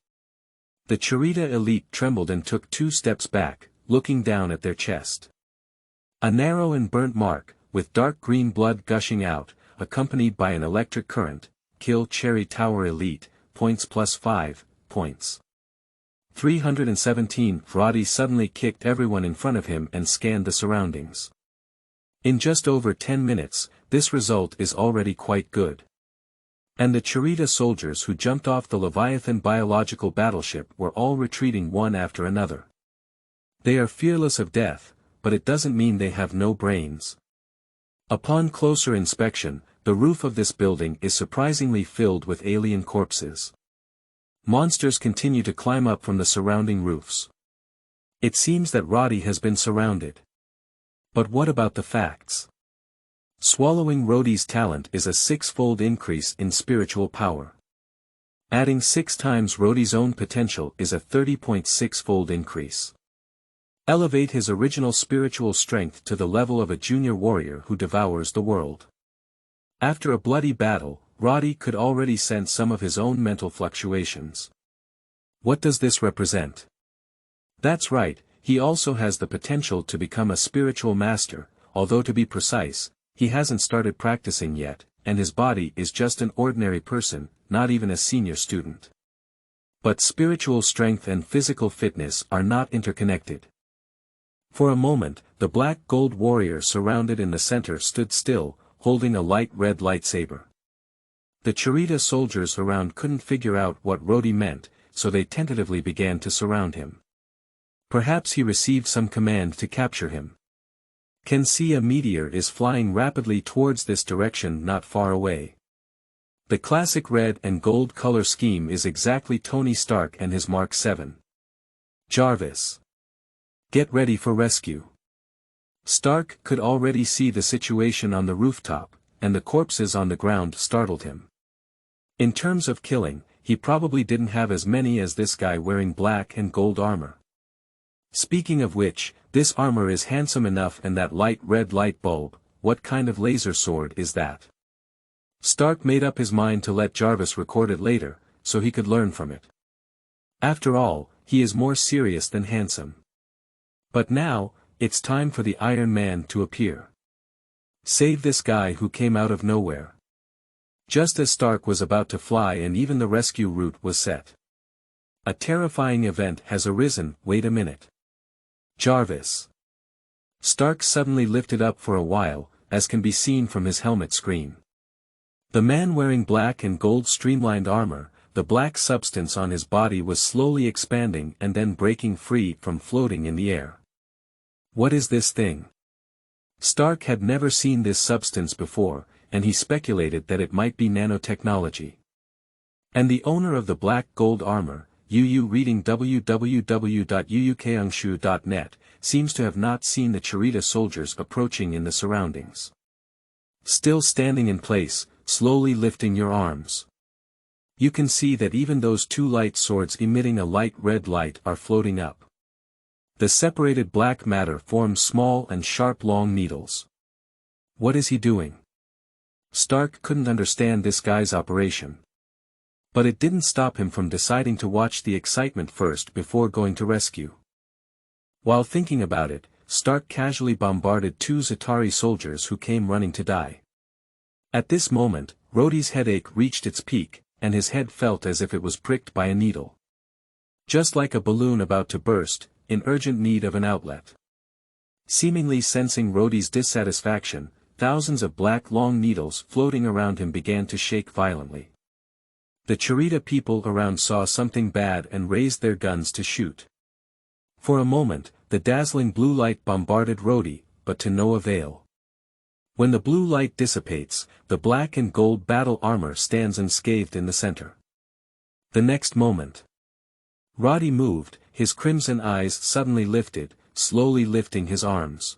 The Cherita elite trembled and took 2 steps back, looking down at their chest. A narrow and burnt mark, with dark green blood gushing out, accompanied by an electric current, kill Chery Tower elite, points +5, points. 317. Roddy suddenly kicked everyone in front of him and scanned the surroundings. In just over 10 minutes, this result is already quite good. And the Cherita soldiers who jumped off the Leviathan biological battleship were all retreating one after another. They are fearless of death, but it doesn't mean they have no brains. Upon closer inspection, the roof of this building is surprisingly filled with alien corpses. Monsters continue to climb up from the surrounding roofs. It seems that Roddy has been surrounded. But what about the facts? Swallowing Roddy's talent is a 6-fold increase in spiritual power. Adding 6 times Roddy's own potential is a 30.6-fold increase. Elevate his original spiritual strength to the level of a junior warrior who devours the world. After a bloody battle, Roddy could already sense some of his own mental fluctuations. What does this represent? That's right, he also has the potential to become a spiritual master, although to be precise, he hasn't started practicing yet, and his body is just an ordinary person, not even a senior student. But spiritual strength and physical fitness are not interconnected. For a moment, the black gold warrior surrounded in the center stood still, holding a light red lightsaber. The Cherita soldiers around couldn't figure out what Roddy meant, so they tentatively began to surround him. Perhaps he received some command to capture him. Can see a meteor is flying rapidly towards this direction not far away. The classic red and gold color scheme is exactly Tony Stark and his Mark 7. Jarvis. Get ready for rescue. Stark could already see the situation on the rooftop, and the corpses on the ground startled him. In terms of killing, he probably didn't have as many as this guy wearing black and gold armor. Speaking of which, this armor is handsome enough, and that light red light bulb, what kind of laser sword is that? Stark made up his mind to let Jarvis record it later, so he could learn from it. After all, he is more serious than handsome. But now, it's time for the Iron Man to appear. Save this guy who came out of nowhere. Just as Stark was about to fly and even the rescue route was set. A terrifying event has arisen. Wait a minute. Jarvis. Stark suddenly lifted up for a while, as can be seen from his helmet screen. The man wearing black and gold streamlined armor, the black substance on his body was slowly expanding and then breaking free from floating in the air. What is this thing? Stark had never seen this substance before, and he speculated that it might be nanotechnology. And the owner of the black gold armor, Yu reading www.yuukangshu.net, seems to have not seen the Cherita soldiers approaching in the surroundings. Still standing in place, slowly lifting your arms. You can see that even those two light swords emitting a light red light are floating up. The separated black matter forms small and sharp long needles. What is he doing? Stark couldn't understand this guy's operation. But it didn't stop him from deciding to watch the excitement first before going to rescue. While thinking about it, Stark casually bombarded two Za'Tari soldiers who came running to die. At this moment, Roddy's headache reached its peak, and his head felt as if it was pricked by a needle. Just like a balloon about to burst, in urgent need of an outlet. Seemingly sensing Roddy's dissatisfaction, thousands of black long needles floating around him began to shake violently. The Cherita people around saw something bad and raised their guns to shoot. For a moment, the dazzling blue light bombarded Roddy, but to no avail. When the blue light dissipates, the black and gold battle armor stands unscathed in the center. The next moment, Roddy moved, his crimson eyes suddenly lifted, slowly lifting his arms.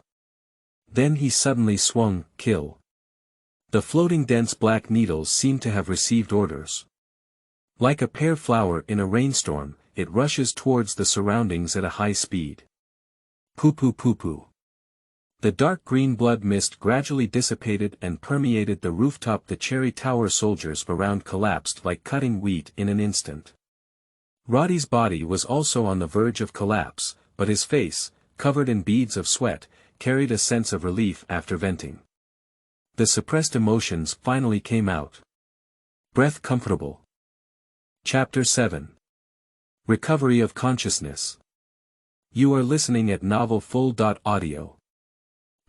Then he suddenly swung, kill. The floating dense black needles seemed to have received orders. Like a pear flower in a rainstorm, it rushes towards the surroundings at a high speed. Poo-poo poo-poo. The dark green blood mist gradually dissipated and permeated the rooftop. The Chery Tower soldiers around collapsed like cutting wheat in an instant. Roddy's body was also on the verge of collapse, but his face, covered in beads of sweat, carried a sense of relief after venting. The suppressed emotions finally came out. Breath comfortable. Chapter 7. Recovery of Consciousness. You are listening at novelfull.audio.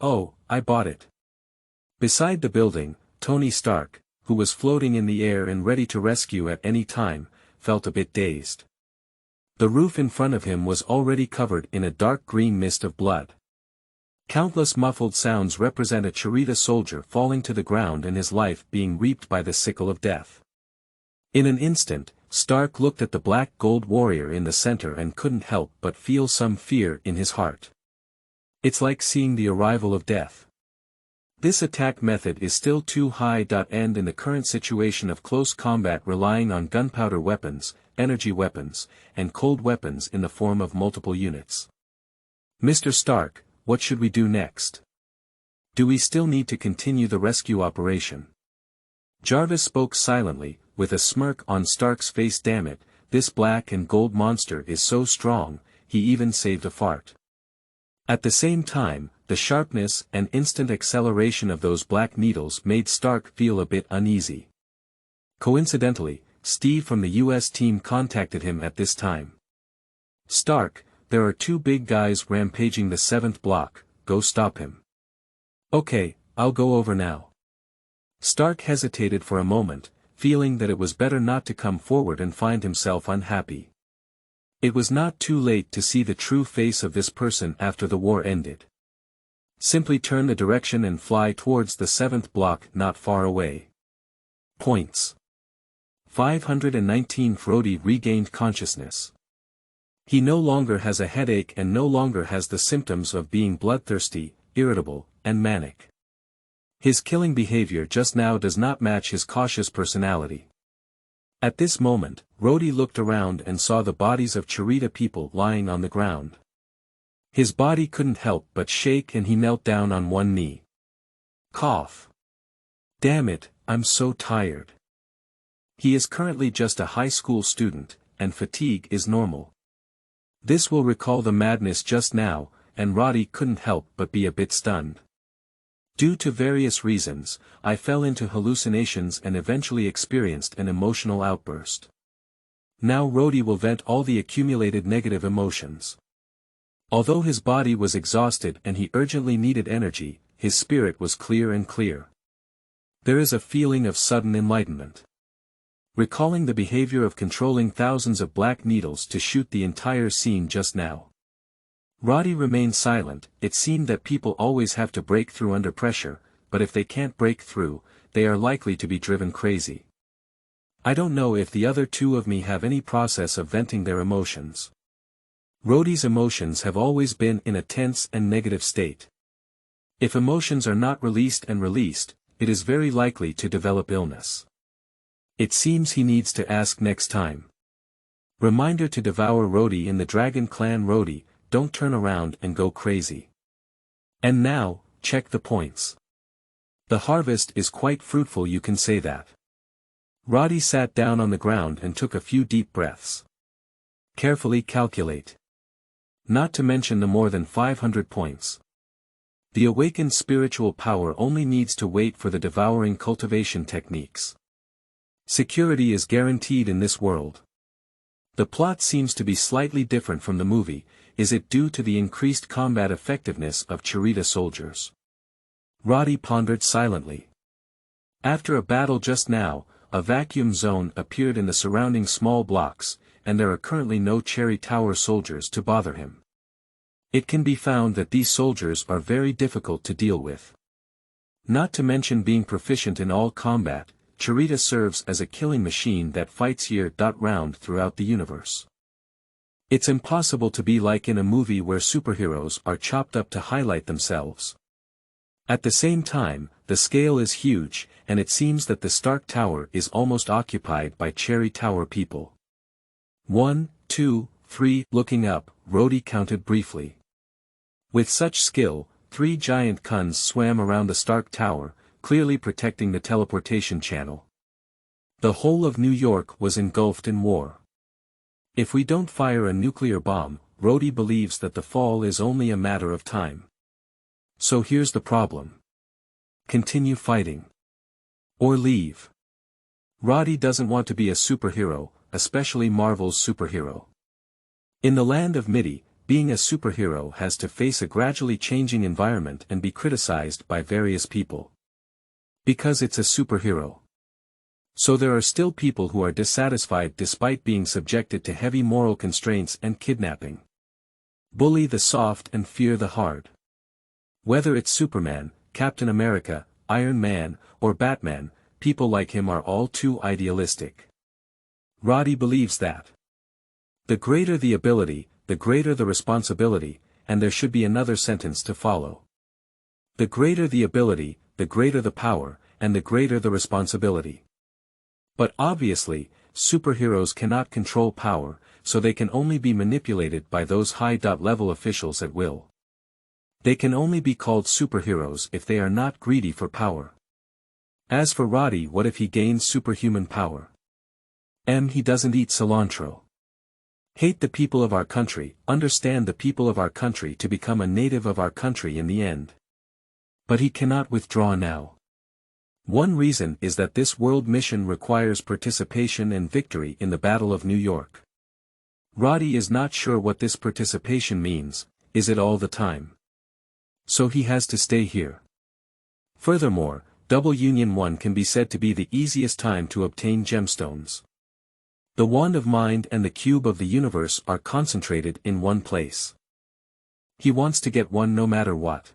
Oh, I bought it. Beside the building, Tony Stark, who was floating in the air and ready to rescue at any time, felt a bit dazed. The roof in front of him was already covered in a dark green mist of blood. Countless muffled sounds represent a Cherita soldier falling to the ground and his life being reaped by the sickle of death. In an instant, Stark looked at the black gold warrior in the center and couldn't help but feel some fear in his heart. It's like seeing the arrival of death. This attack method is still too high. And in the current situation of close combat relying on gunpowder weapons, energy weapons, and cold weapons in the form of multiple units. Mr. Stark, what should we do next? Do we still need to continue the rescue operation? Jarvis spoke silently, with a smirk on Stark's face. Damn it, this black and gold monster is so strong, he even saved a fart. At the same time, the sharpness and instant acceleration of those black needles made Stark feel a bit uneasy. Coincidentally, Steve from the US team contacted him at this time. "Stark, there are 2 big guys rampaging the 7th block, go stop him." "Okay, I'll go over now." Stark hesitated for a moment, feeling that it was better not to come forward and find himself unhappy. It was not too late to see the true face of this person after the war ended. Simply turn the direction and fly towards the 7th block not far away. Points. 519. Roddy regained consciousness. He no longer has a headache and no longer has the symptoms of being bloodthirsty, irritable, and manic. His killing behavior just now does not match his cautious personality. At this moment, Roddy looked around and saw the bodies of Cherita people lying on the ground. His body couldn't help but shake and he knelt down on one knee. Cough. "Damn it, I'm so tired." He is currently just a high school student, and fatigue is normal. This will recall the madness just now, and Roddy couldn't help but be a bit stunned. "Due to various reasons, I fell into hallucinations and eventually experienced an emotional outburst. Now Roddy will vent all the accumulated negative emotions." Although his body was exhausted and he urgently needed energy, his spirit was clear and clear. There is a feeling of sudden enlightenment. Recalling the behavior of controlling thousands of black needles to shoot the entire scene just now. Roddy remained silent. It seemed that people always have to break through under pressure, but if they can't break through, they are likely to be driven crazy. I don't know if the other 2 of me have any process of venting their emotions. Roddy's emotions have always been in a tense and negative state. If emotions are not released, it is very likely to develop illness. It seems he needs to ask next time. Reminder to devour Roddy in the Dragon Clan. Roddy, don't turn around and go crazy. And now, check the points. The harvest is quite fruitful, you can say that. Roddy sat down on the ground and took a few deep breaths. Carefully calculate. Not to mention the more than 500 points. The awakened spiritual power only needs to wait for the devouring cultivation techniques. Security is guaranteed in this world. The plot seems to be slightly different from the movie. Is it due to the increased combat effectiveness of Cherita soldiers? Roddy pondered silently. After a battle just now, a vacuum zone appeared in the surrounding small blocks, and there are currently no Chery Tower soldiers to bother him. It can be found that these soldiers are very difficult to deal with. Not to mention being proficient in all combat, Cherita serves as a killing machine that fights year-round throughout the universe. It's impossible to be like in a movie where superheroes are chopped up to highlight themselves. At the same time, the scale is huge, and it seems that the Stark Tower is almost occupied by Chery Tower people. 1, 2, 3. Looking up, Roddy counted briefly. With such skill, 3 giant guns swam around the Stark Tower, clearly protecting the teleportation channel. The whole of New York was engulfed in war. If we don't fire a nuclear bomb, Roddy believes that the fall is only a matter of time. So here's the problem. Continue fighting. Or leave. Roddy doesn't want to be a superhero, especially Marvel's superhero. In the land of MIDI, being a superhero has to face a gradually changing environment and be criticized by various people. Because it's a superhero. So there are still people who are dissatisfied despite being subjected to heavy moral constraints and kidnapping. Bully the soft and fear the hard. Whether it's Superman, Captain America, Iron Man, or Batman, people like him are all too idealistic. Roddy believes that the greater the ability, the greater the responsibility, and there should be another sentence to follow. The greater the ability, the greater the power, and the greater the responsibility. But obviously, superheroes cannot control power, so they can only be manipulated by those high-level officials at will. They can only be called superheroes if they are not greedy for power. As for Roddy, what if he gains superhuman power? He doesn't eat cilantro. Hate the people of our country, understand the people of our country to become a native of our country in the end. But he cannot withdraw now. One reason is that this world mission requires participation and victory in the Battle of New York. Roddy is not sure what this participation means, is it all the time? So he has to stay here. Furthermore, Double Union 1 can be said to be the easiest time to obtain gemstones. The Wand of Mind and the Cube of the Universe are concentrated in one place. He wants to get one no matter what.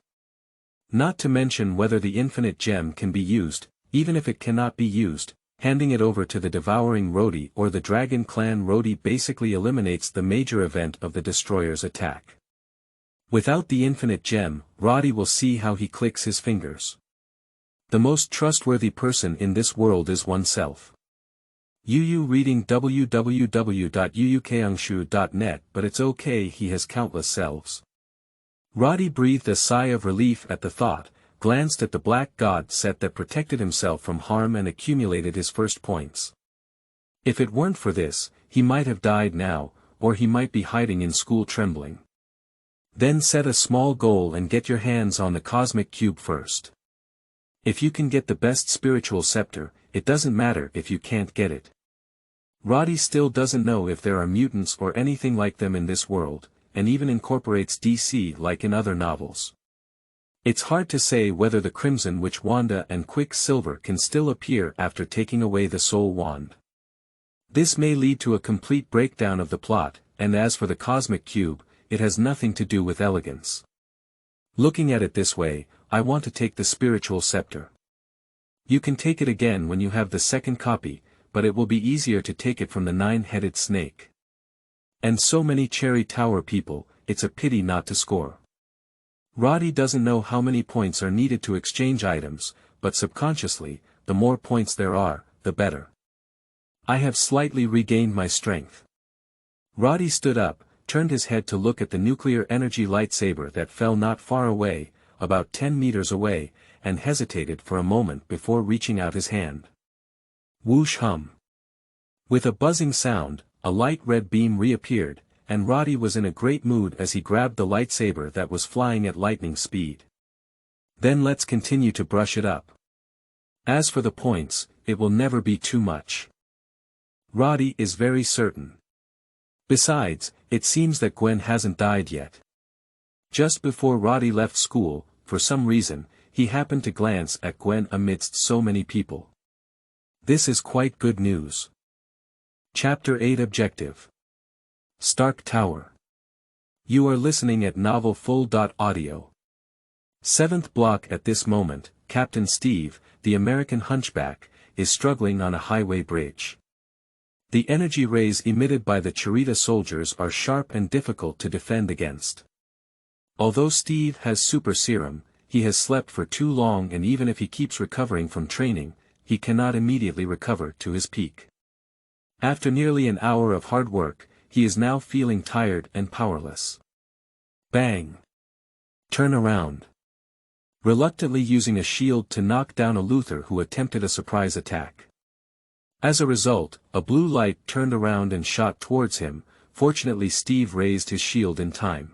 Not to mention whether the infinite gem can be used, even if it cannot be used, handing it over to the devouring Roddy or the Dragon Clan Roddy basically eliminates the major event of the destroyer's attack. Without the infinite gem, Roddy will see how he clicks his fingers. The most trustworthy person in this world is oneself. Yu reading www.yuyukeangshu.net, but it's okay, he has countless selves. Roddy breathed a sigh of relief at the thought, glanced at the black god set that protected himself from harm and accumulated his first points. If it weren't for this, he might have died now, or he might be hiding in school trembling. Then set a small goal and get your hands on the cosmic cube first. If you can get the best spiritual scepter, it doesn't matter if you can't get it. Roddy still doesn't know if there are mutants or anything like them in this world, and even incorporates DC like in other novels. It's hard to say whether the Crimson Witch Wanda and Quicksilver can still appear after taking away the Soul Wand. This may lead to a complete breakdown of the plot, and as for the Cosmic Cube, it has nothing to do with elegance. Looking at it this way, I want to take the Spiritual Scepter. You can take it again when you have the second copy, but it will be easier to take it from the nine-headed snake. And so many Chery Tower people, it's a pity not to score. Roddy doesn't know how many points are needed to exchange items, but subconsciously, the more points there are, the better. I have slightly regained my strength. Roddy stood up, turned his head to look at the nuclear energy lightsaber that fell not far away, about 10 meters away, and hesitated for a moment before reaching out his hand. Whoosh hum. With a buzzing sound, a light red beam reappeared, and Roddy was in a great mood as he grabbed the lightsaber that was flying at lightning speed. Then let's continue to brush it up. As for the points, it will never be too much. Roddy is very certain. Besides, it seems that Gwen hasn't died yet. Just before Roddy left school, for some reason, he happened to glance at Gwen amidst so many people. This is quite good news. Chapter 8 Objective. Stark Tower. You are listening at novelfull.audio. 7th block. At this moment, Captain Steve, the American hunchback, is struggling on a highway bridge. The energy rays emitted by the Cherita soldiers are sharp and difficult to defend against. Although Steve has super serum, he has slept for too long, and even if he keeps recovering from training, he cannot immediately recover to his peak. After nearly an hour of hard work, he is now feeling tired and powerless. Bang! Turn around. Reluctantly using a shield to knock down a Luther who attempted a surprise attack. As a result, a blue light turned around and shot towards him. Fortunately, Steve raised his shield in time.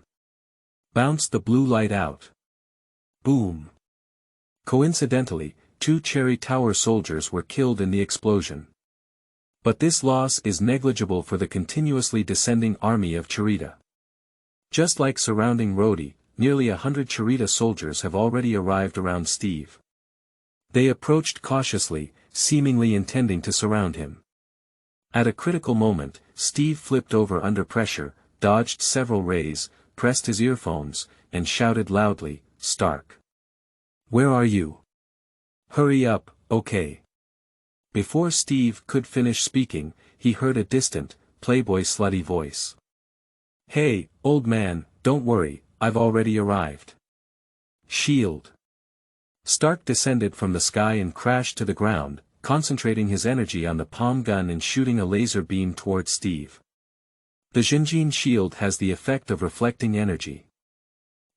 Bounced the blue light out. Boom! Coincidentally, 2 Chery Tower soldiers were killed in the explosion. But this loss is negligible for the continuously descending army of Cherita. Just like surrounding Roddy, nearly 100 Cherita soldiers have already arrived around Steve. They approached cautiously, seemingly intending to surround him. At a critical moment, Steve flipped over under pressure, dodged several rays, pressed his earphones, and shouted loudly, "Stark! Where are you? Hurry up, okay." Before Steve could finish speaking, he heard a distant, Playboy slutty voice. "Hey, old man, don't worry, I've already arrived." Shield. Stark descended from the sky and crashed to the ground, concentrating his energy on the palm gun and shooting a laser beam towards Steve. The Jinjin shield has the effect of reflecting energy.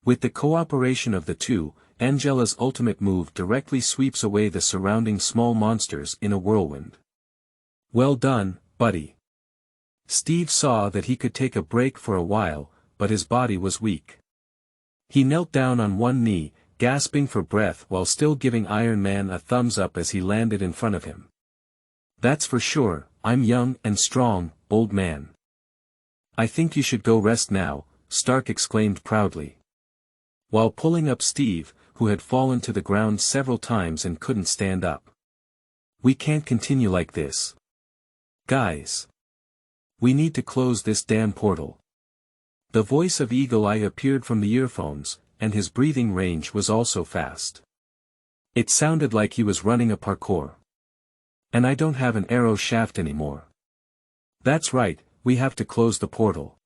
With the cooperation of the two, Angela's ultimate move directly sweeps away the surrounding small monsters in a whirlwind. "Well done, buddy." Steve saw that he could take a break for a while, but his body was weak. He knelt down on one knee, gasping for breath while still giving Iron Man a thumbs up as he landed in front of him. "That's for sure, I'm young and strong, old man." "I think you should go rest now," Stark exclaimed proudly, while pulling up Steve, who had fallen to the ground several times and couldn't stand up. "We can't continue like this. Guys. We need to close this damn portal." The voice of Eagle Eye appeared from the earphones, and his breathing range was also fast. It sounded like he was running a parkour. "And I don't have an arrow shaft anymore." "That's right, we have to close the portal."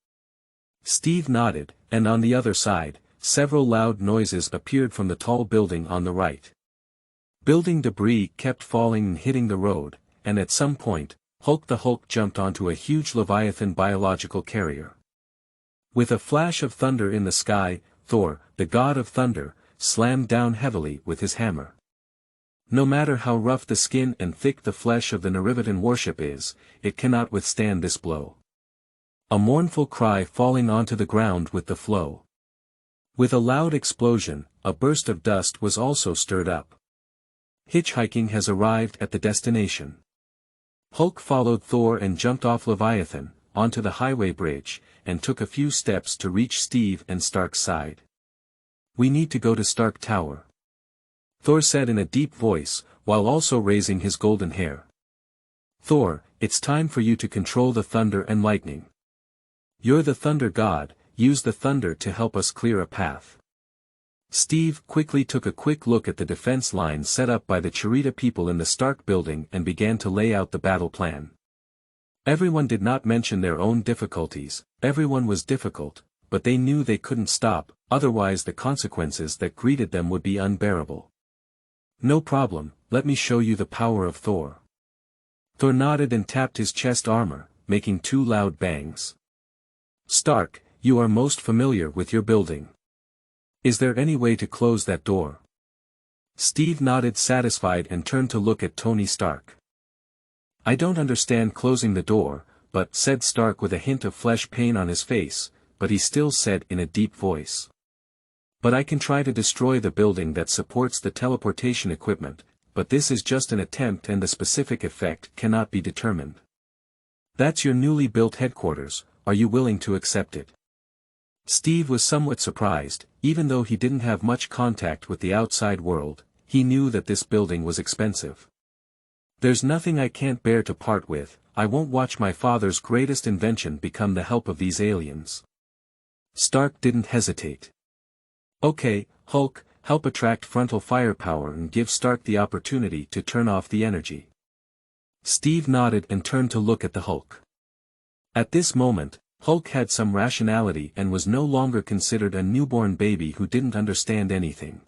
Steve nodded, and on the other side, several loud noises appeared from the tall building on the right. Building debris kept falling and hitting the road, and at some point, Hulk the Hulk jumped onto a huge Leviathan biological carrier. With a flash of thunder in the sky, Thor, the god of thunder, slammed down heavily with his hammer. No matter how rough the skin and thick the flesh of the Nerivitan warship is, it cannot withstand this blow. A mournful cry falling onto the ground with the flow. With a loud explosion, a burst of dust was also stirred up. Hitchhiking has arrived at the destination. Hulk followed Thor and jumped off Leviathan, onto the highway bridge, and took a few steps to reach Steve and Stark's side. "We need to go to Stark Tower," Thor said in a deep voice, while also raising his golden hair. "Thor, it's time for you to control the thunder and lightning. You're the thunder god, use the thunder to help us clear a path." Steve quickly took a quick look at the defense line set up by the Cherita people in the Stark building and began to lay out the battle plan. Everyone did not mention their own difficulties, everyone was difficult, but they knew they couldn't stop, otherwise the consequences that greeted them would be unbearable. "No problem, let me show you the power of Thor." Thor nodded and tapped his chest armor, making two loud bangs. "Stark, you are most familiar with your building. Is there any way to close that door?" Steve nodded satisfied and turned to look at Tony Stark. "I don't understand closing the door, but," said Stark with a hint of flesh pain on his face, but he still said in a deep voice. "But I can try to destroy the building that supports the teleportation equipment, but this is just an attempt and the specific effect cannot be determined. That's your newly built headquarters, are you willing to accept it?" Steve was somewhat surprised, even though he didn't have much contact with the outside world, he knew that this building was expensive. "There's nothing I can't bear to part with, I won't watch my father's greatest invention become the help of these aliens." Stark didn't hesitate. "Okay, Hulk, help attract frontal firepower and give Stark the opportunity to turn off the energy." Steve nodded and turned to look at the Hulk. At this moment, Hulk had some rationality and was no longer considered a newborn baby who didn't understand anything.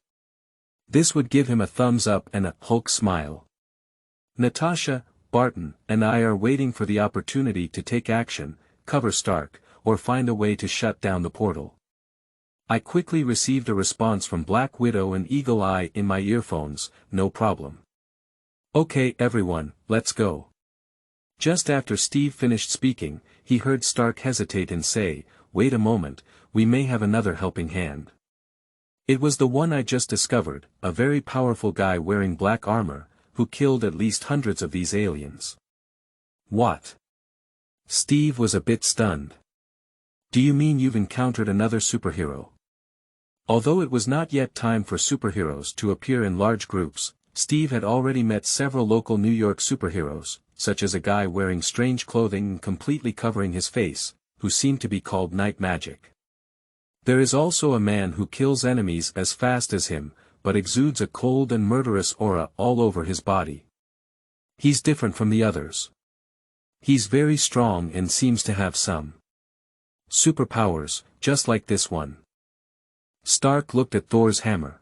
This would give him a thumbs up and a Hulk smile. "Natasha, Barton, and I are waiting for the opportunity to take action, cover Stark, or find a way to shut down the portal." I quickly received a response from Black Widow and Eagle Eye in my earphones, "No problem." "Okay everyone, let's go." Just after Steve finished speaking, he heard Stark hesitate and say, "Wait a moment, we may have another helping hand." It was the one I just discovered, a very powerful guy wearing black armor, who killed at least hundreds of these aliens. "What?" Steve was a bit stunned. "Do you mean you've encountered another superhero?" Although it was not yet time for superheroes to appear in large groups, Steve had already met several local New York superheroes, such as a guy wearing strange clothing and completely covering his face, who seemed to be called Night Magic. There is also a man who kills enemies as fast as him, but exudes a cold and murderous aura all over his body. He's different from the others. He's very strong and seems to have some superpowers, just like this one. Stark looked at Thor's hammer.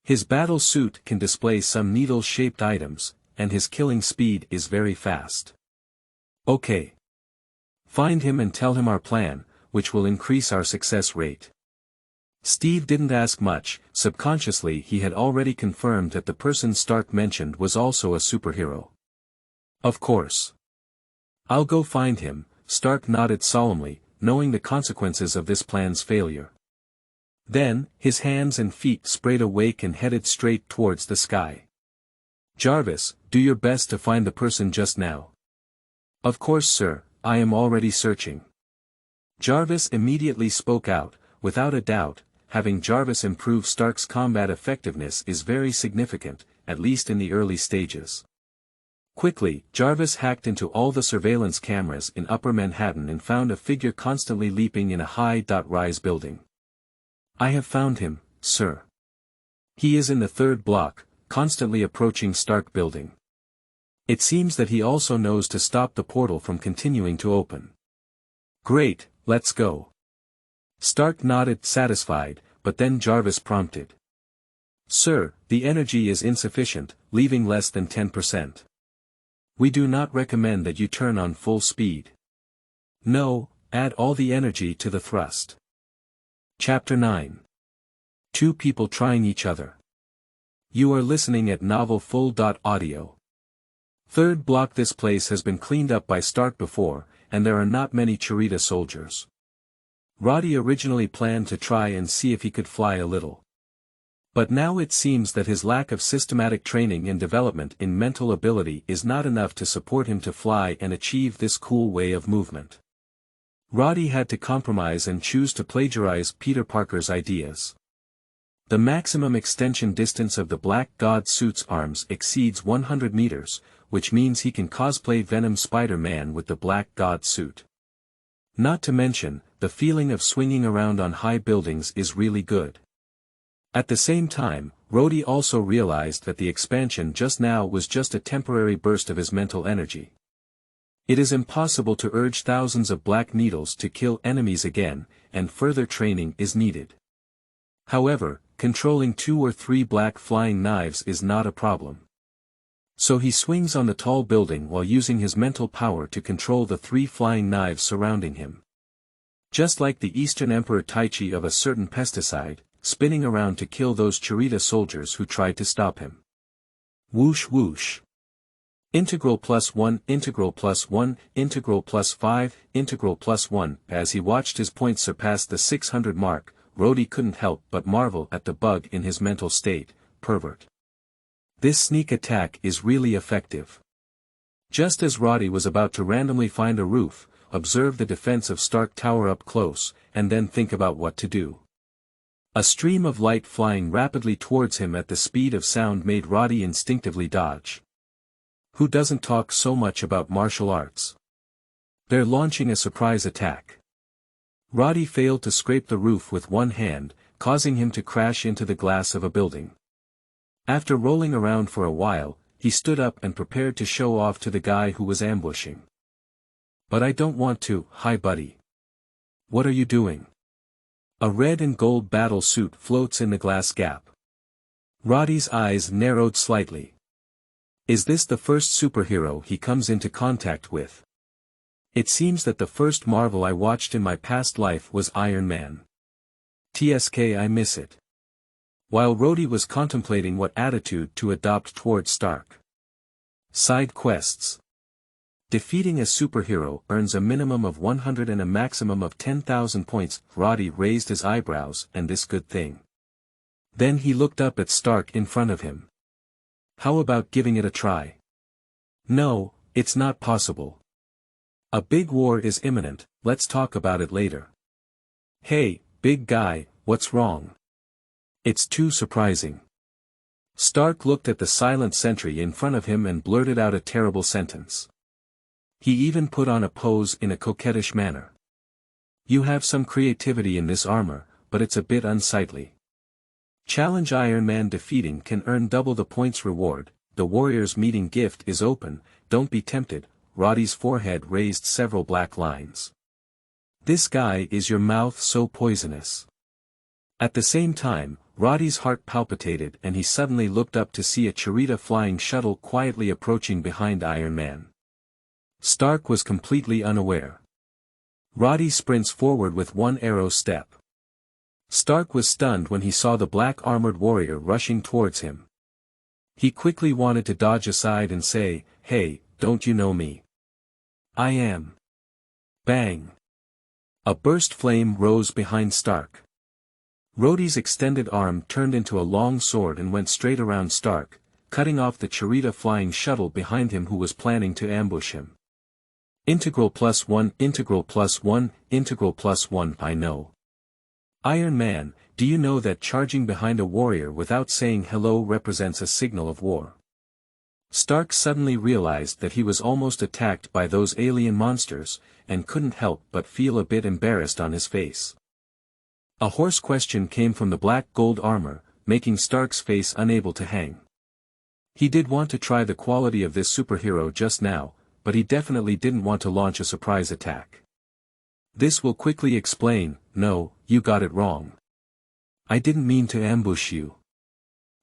His battle suit can display some needle-shaped items, and his killing speed is very fast. "Okay. Find him and tell him our plan, which will increase our success rate." Steve didn't ask much, subconsciously he had already confirmed that the person Stark mentioned was also a superhero. "Of course. I'll go find him," Stark nodded solemnly, knowing the consequences of this plan's failure. Then, his hands and feet sprayed awake and headed straight towards the sky. "Jarvis, do your best to find the person just now." "Of course, sir, I am already searching." Jarvis immediately spoke out. Without a doubt, having Jarvis improve Stark's combat effectiveness is very significant, at least in the early stages. Quickly, Jarvis hacked into all the surveillance cameras in Upper Manhattan and found a figure constantly leaping in a high-rise building. "I have found him, sir. He is in the 3rd block, constantly approaching Stark building. It seems that he also knows to stop the portal from continuing to open." "Great, let's go." Stark nodded satisfied, but then Jarvis prompted. "Sir, the energy is insufficient, leaving less than 10%. We do not recommend that you turn on full speed. No, add all the energy to the thrust." Chapter 9. Two people trying each other. You are listening at Novel Full.audio. 3rd block. This place has been cleaned up by Stark before, and there are not many Cherita soldiers. Roddy originally planned to try and see if he could fly a little. But now it seems that his lack of systematic training and development in mental ability is not enough to support him to fly and achieve this cool way of movement. Roddy had to compromise and choose to plagiarize Peter Parker's ideas. The maximum extension distance of the Black God suit's arms exceeds 100 meters, which means he can cosplay Venom Spider-Man with the Black God suit. Not to mention, the feeling of swinging around on high buildings is really good. At the same time, Roddy also realized that the expansion just now was just a temporary burst of his mental energy. It is impossible to urge thousands of black needles to kill enemies again, and further training is needed. However, controlling 2 or 3 black flying knives is not a problem. So he swings on the tall building while using his mental power to control the 3 flying knives surrounding him. Just like the Eastern Emperor Taichi of a certain pesticide, spinning around to kill those Cherita soldiers who tried to stop him. Whoosh whoosh. Integral +1, integral +1, integral +5, integral +1. As he watched his points surpass the 600 mark, Roddy couldn't help but marvel at the bug in his mental state, pervert. This sneak attack is really effective. Just as Roddy was about to randomly find a roof, observe the defense of Stark Tower up close, and then think about what to do. A stream of light flying rapidly towards him at the speed of sound made Roddy instinctively dodge. Who doesn't talk so much about martial arts? They're launching a surprise attack. Roddy failed to scrape the roof with one hand, causing him to crash into the glass of a building. After rolling around for a while, he stood up and prepared to show off to the guy who was ambushing. "But I don't want to." "Hi buddy. What are you doing?" A red and gold battle suit floats in the glass gap. Roddy's eyes narrowed slightly. Is this the first superhero he comes into contact with? It seems that the first Marvel I watched in my past life was Iron Man. TSK, I miss it. While Roddy was contemplating what attitude to adopt towards Stark. Side quests. Defeating a superhero earns a minimum of 100 and a maximum of 10,000 points. Roddy raised his eyebrows, and this good thing. Then he looked up at Stark in front of him. How about giving it a try? No, it's not possible. A big war is imminent, let's talk about it later. Hey, big guy, what's wrong? It's too surprising. Stark looked at the silent sentry in front of him and blurted out a terrible sentence. He even put on a pose in a coquettish manner. You have some creativity in this armor, but it's a bit unsightly. Challenge Iron Man defeating can earn double the points reward. The Warriors meeting gift is open, don't be tempted. Roddy's forehead raised several black lines. This guy is your mouth so poisonous. At the same time, Roddy's heart palpitated and he suddenly looked up to see a Cherita flying shuttle quietly approaching behind Iron Man. Stark was completely unaware. Roddy sprints forward with one arrow step. Stark was stunned when he saw the black armored warrior rushing towards him. He quickly wanted to dodge aside and say, "Hey, don't you know me? I am Bang! A burst flame rose behind Stark. Roddy's extended arm turned into a long sword and went straight around Stark, cutting off the Cherita flying shuttle behind him who was planning to ambush him. Integral +1, integral +1, integral +1. I know. Iron Man, do you know that charging behind a warrior without saying hello represents a signal of war? Stark suddenly realized that he was almost attacked by those alien monsters, and couldn't help but feel a bit embarrassed on his face. A hoarse question came from the black gold armor, making Stark's face unable to hang. He did want to try the quality of this superhero just now, but he definitely didn't want to launch a surprise attack. This will quickly explain. No, you got it wrong. I didn't mean to ambush you.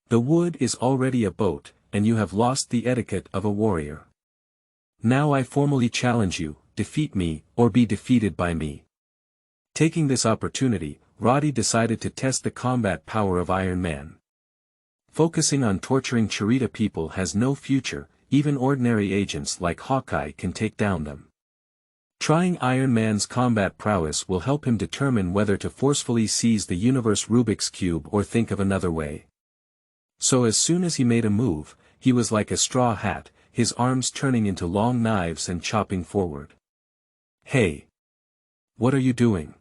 The wood is already a boat, and you have lost the etiquette of a warrior. Now I formally challenge you, defeat me, or be defeated by me. Taking this opportunity, Roddy decided to test the combat power of Iron Man. Focusing on torturing Cherita people has no future, even ordinary agents like Hawkeye can take down them. Trying Iron Man's combat prowess will help him determine whether to forcefully seize the universe Rubik's Cube or think of another way. So as soon as he made a move, he was like a straw hat, his arms turning into long knives and chopping forward. Hey! What are you doing?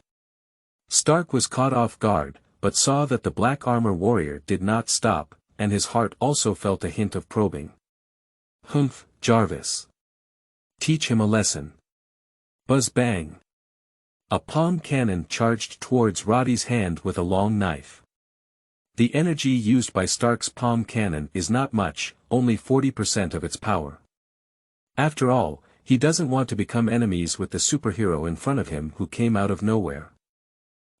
Stark was caught off guard, but saw that the black armor warrior did not stop, and his heart also felt a hint of probing. Humph, Jarvis. Teach him a lesson. Buzz bang. A palm cannon charged towards Roddy's hand with a long knife. The energy used by Stark's palm cannon is not much, only 40% of its power. After all, he doesn't want to become enemies with the superhero in front of him who came out of nowhere.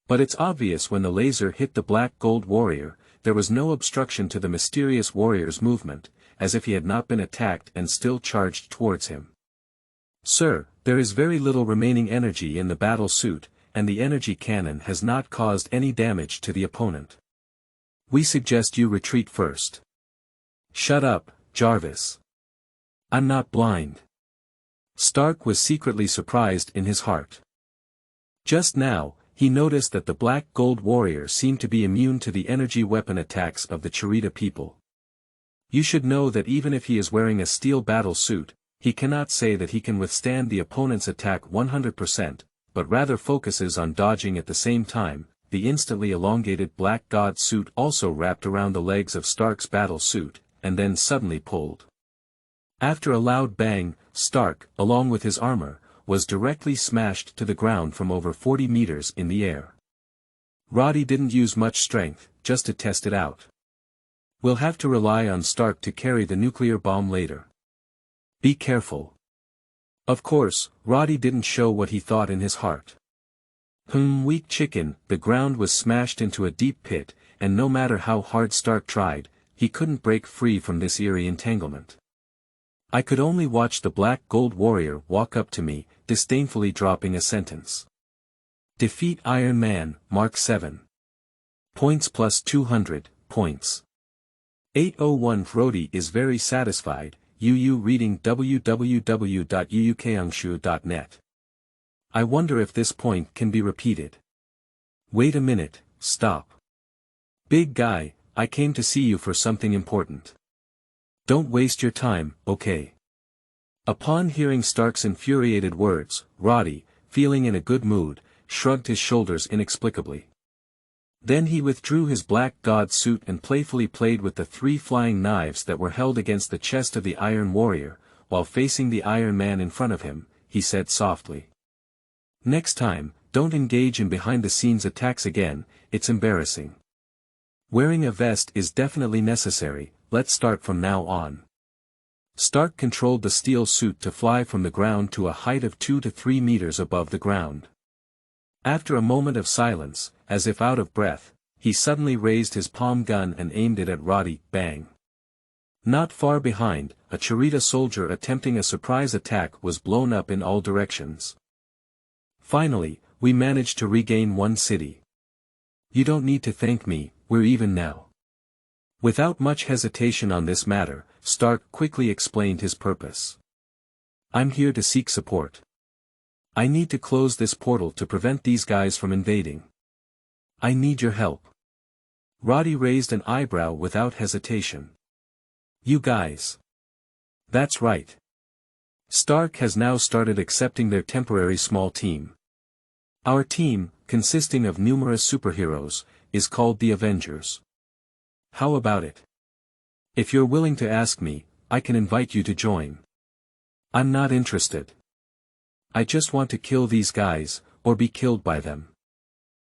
But it's obvious when the laser hit the black gold warrior, there was no obstruction to the mysterious warrior's movement, as if he had not been attacked and still charged towards him. Sir, there is very little remaining energy in the battle suit, and the energy cannon has not caused any damage to the opponent. We suggest you retreat first. Shut up, Jarvis. I'm not blind. Stark was secretly surprised in his heart. Just now, he noticed that the black gold warrior seemed to be immune to the energy weapon attacks of the Cherita people. You should know that even if he is wearing a steel battle suit, he cannot say that he can withstand the opponent's attack 100%, but rather focuses on dodging at the same time. The instantly elongated black god suit also wrapped around the legs of Stark's battle suit, and then suddenly pulled. After a loud bang, Stark, along with his armor, was directly smashed to the ground from over 40 meters in the air. Roddy didn't use much strength, just to test it out. We'll have to rely on Stark to carry the nuclear bomb later. Be careful. Of course, Roddy didn't show what he thought in his heart. Weak chicken. The ground was smashed into a deep pit, and no matter how hard Stark tried, he couldn't break free from this eerie entanglement. I could only watch the black gold warrior walk up to me, disdainfully dropping a sentence. Defeat Iron Man, Mark 7. Points plus 200, points. 801 Roddy is very satisfied, UU reading www.uukangshu.net. I wonder if this point can be repeated. Wait a minute, stop. Big guy, I came to see you for something important. Don't waste your time, okay? Upon hearing Stark's infuriated words, Roddy, feeling in a good mood, shrugged his shoulders inexplicably. Then he withdrew his black god suit and playfully played with the 3 flying knives that were held against the chest of the Iron Warrior, while facing the Iron Man in front of him, he said softly. Next time, don't engage in behind-the-scenes attacks again, it's embarrassing. Wearing a vest is definitely necessary, let's start from now on. Stark controlled the steel suit to fly from the ground to a height of 2 to 3 meters above the ground. After a moment of silence, as if out of breath, he suddenly raised his palm gun and aimed it at Roddy. Bang! Not far behind, a Cherita soldier attempting a surprise attack was blown up in all directions. Finally, we managed to regain one city. You don't need to thank me, we're even now. Without much hesitation on this matter, Stark quickly explained his purpose. I'm here to seek support. I need to close this portal to prevent these guys from invading. I need your help. Roddy raised an eyebrow without hesitation. You guys. That's right. Stark has now started accepting their temporary small team. Our team, consisting of numerous superheroes, is called the Avengers. How about it? If you're willing to ask me, I can invite you to join. I'm not interested. I just want to kill these guys, or be killed by them.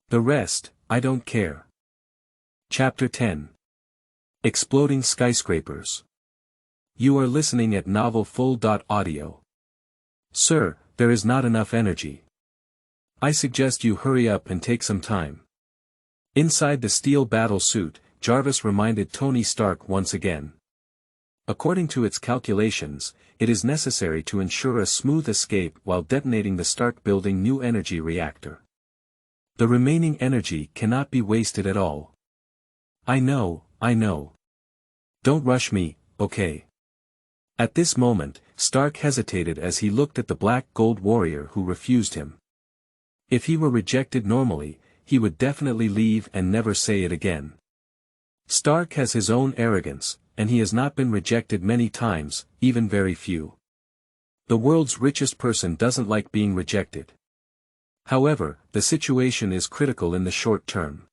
The rest, I don't care. Chapter 10. Exploding Skyscrapers. You are listening at novelfull.audio. Sir, there is not enough energy. I suggest you hurry up and take some time. Inside the steel battle suit, Jarvis reminded Tony Stark once again. According to its calculations, it is necessary to ensure a smooth escape while detonating the Stark Building new energy reactor. The remaining energy cannot be wasted at all. I know. Don't rush me, okay? At this moment, Stark hesitated as he looked at the black gold warrior who refused him. If he were rejected normally, he would definitely leave and never say it again. Stark has his own arrogance, and he has not been rejected many times, even very few. The world's richest person doesn't like being rejected. However, the situation is critical in the short term.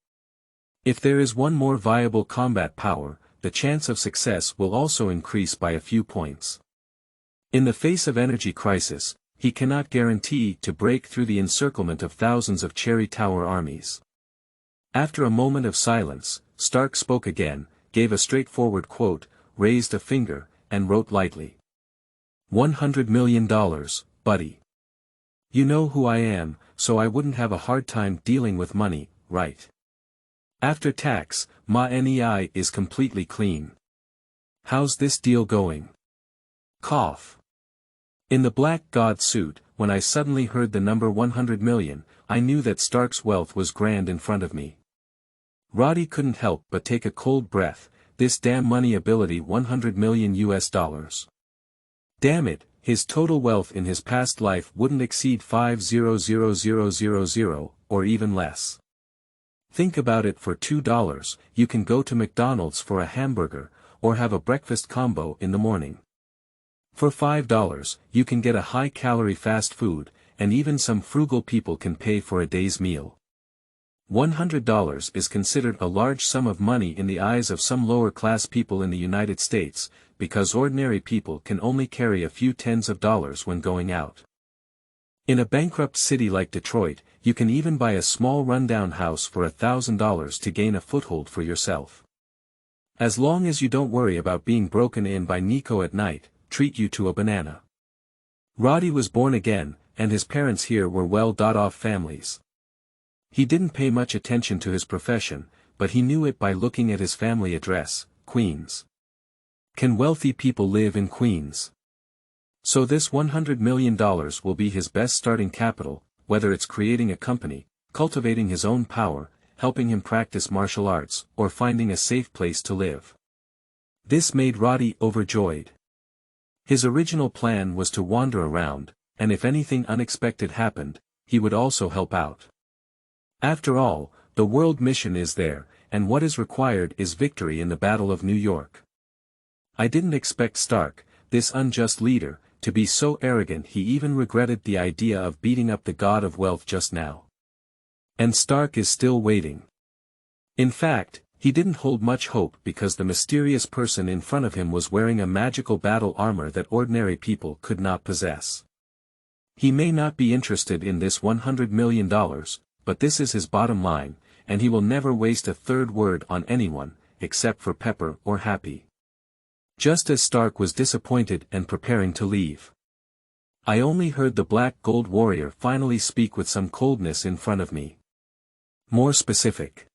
If there is one more viable combat power, the chance of success will also increase by a few points. In the face of energy crisis, he cannot guarantee to break through the encirclement of thousands of Chery Tower armies. After a moment of silence, Stark spoke again, gave a straightforward quote, raised a finger, and wrote lightly. $100 million, buddy. You know who I am, so I wouldn't have a hard time dealing with money, right? After tax, my NEI is completely clean. How's this deal going? Cough. In the Black God suit, when I suddenly heard the number 100 million, I knew that Stark's wealth was grand in front of me. Roddy couldn't help but take a cold breath, this damn money ability $100 million US. Damn it, his total wealth in his past life wouldn't exceed 500,000 or even less. Think about it, for $2, you can go to McDonald's for a hamburger, or have a breakfast combo in the morning. For $5, you can get a high-calorie fast food, and even some frugal people can pay for a day's meal. $100 is considered a large sum of money in the eyes of some lower-class people in the United States, because ordinary people can only carry a few tens of dollars when going out. In a bankrupt city like Detroit, you can even buy a small rundown house for $1,000 to gain a foothold for yourself. As long as you don't worry about being broken in by Nico at night, treat you to a banana. Roddy was born again, and his parents here were well-off families. He didn't pay much attention to his profession, but he knew it by looking at his family address, Queens. Can wealthy people live in Queens? So this $100 million will be his best starting capital, whether it's creating a company, cultivating his own power, helping him practice martial arts, or finding a safe place to live. This made Roddy overjoyed. His original plan was to wander around, and if anything unexpected happened, he would also help out. After all, the world mission is there, and what is required is victory in the Battle of New York. I didn't expect Stark, this unjust leader, to be so arrogant he even regretted the idea of beating up the god of wealth just now. And Stark is still waiting. In fact, he didn't hold much hope because the mysterious person in front of him was wearing a magical battle armor that ordinary people could not possess. He may not be interested in this $100 million, but this is his bottom line, and he will never waste a third word on anyone, except for Pepper or Happy. Just as Stark was disappointed and preparing to leave, I only heard the Black Gold Warrior finally speak with some coldness in front of me. More specific.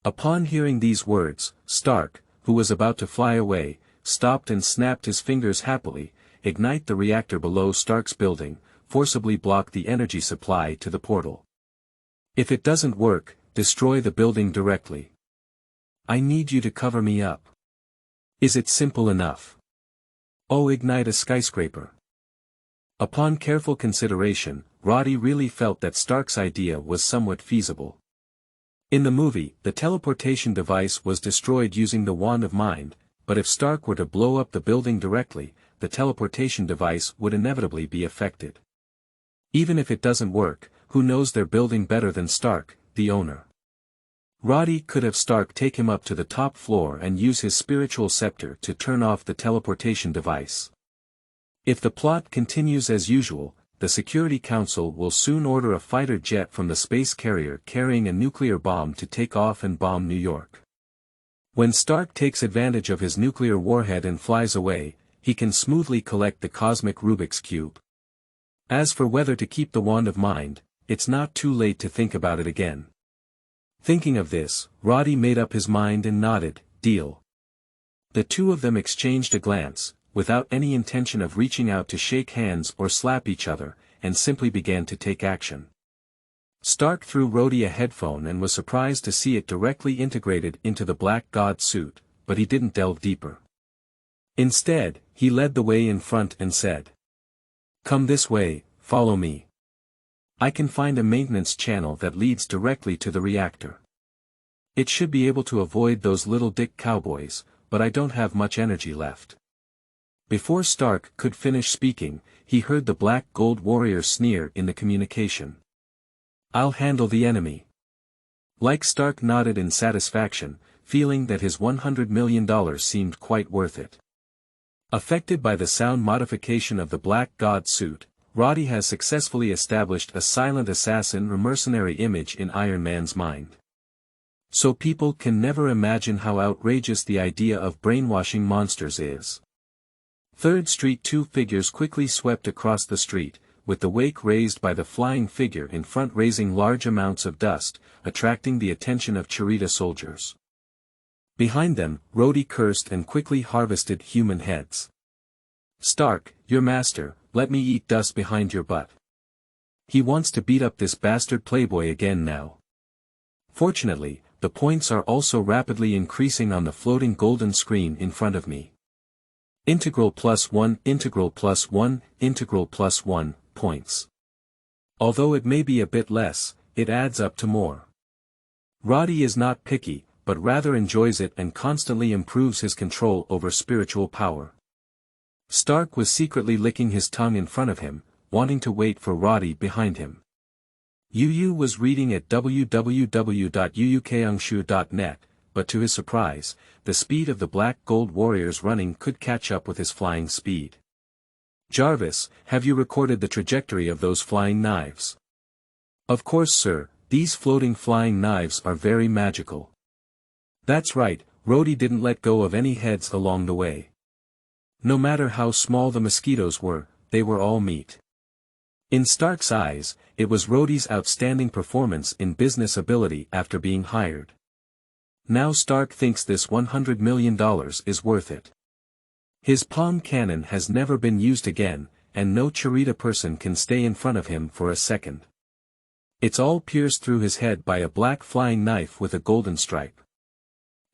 Upon hearing these words, Stark, who was about to fly away, stopped and snapped his fingers happily, ignite the reactor below Stark's building, forcibly block the energy supply to the portal. If it doesn't work, destroy the building directly. I need you to cover me up. Is it simple enough? Oh, ignite a skyscraper. Upon careful consideration, Roddy really felt that Stark's idea was somewhat feasible. In the movie, the teleportation device was destroyed using the Wand of Mind, but if Stark were to blow up the building directly, the teleportation device would inevitably be affected. Even if it doesn't work, who knows their building better than Stark, the owner? Roddy could have Stark take him up to the top floor and use his spiritual scepter to turn off the teleportation device. If the plot continues as usual, the Security Council will soon order a fighter jet from the space carrier carrying a nuclear bomb to take off and bomb New York. When Stark takes advantage of his nuclear warhead and flies away, he can smoothly collect the cosmic Rubik's Cube. As for whether to keep the Wand of Mind, it's not too late to think about it again. Thinking of this, Roddy made up his mind and nodded, "Deal." The two of them exchanged a glance, without any intention of reaching out to shake hands or slap each other, and simply began to take action. Stark threw Roddy a headphone and was surprised to see it directly integrated into the Black God suit, but he didn't delve deeper. Instead, he led the way in front and said, "Come this way, follow me. I can find a maintenance channel that leads directly to the reactor. It should be able to avoid those little dick cowboys, but I don't have much energy left." Before Stark could finish speaking, he heard the Black Gold Warrior sneer in the communication. "I'll handle the enemy." Like Stark nodded in satisfaction, feeling that his $100 million seemed quite worth it. Affected by the sound modification of the Black God suit, Roddy has successfully established a silent assassin or mercenary image in Iron Man's mind. So people can never imagine how outrageous the idea of brainwashing monsters is. 3rd Street. Two figures quickly swept across the street, with the wake raised by the flying figure in front raising large amounts of dust, attracting the attention of Cherita soldiers. Behind them, Roddy cursed and quickly harvested human heads. "Stark, your master, let me eat dust behind your butt. He wants to beat up this bastard playboy again now." Fortunately, the points are also rapidly increasing on the floating golden screen in front of me. Integral +1, integral +1, integral +1, points. Although it may be a bit less, it adds up to more. Roddy is not picky, but rather enjoys it and constantly improves his control over spiritual power. Stark was secretly licking his tongue in front of him, wanting to wait for Roddy behind him. Yu was reading at www.yuukeungshu.net, but to his surprise, the speed of the Black Gold Warriors running could catch up with his flying speed. "Jarvis, have you recorded the trajectory of those flying knives?" "Of course, sir, these floating flying knives are very magical." That's right, Roddy didn't let go of any heads along the way. No matter how small the mosquitoes were, they were all meat. In Stark's eyes, it was Roddy's outstanding performance in business ability after being hired. Now Stark thinks this $100 million is worth it. His palm cannon has never been used again, and no Cherita person can stay in front of him for a second. It's all pierced through his head by a black flying knife with a golden stripe.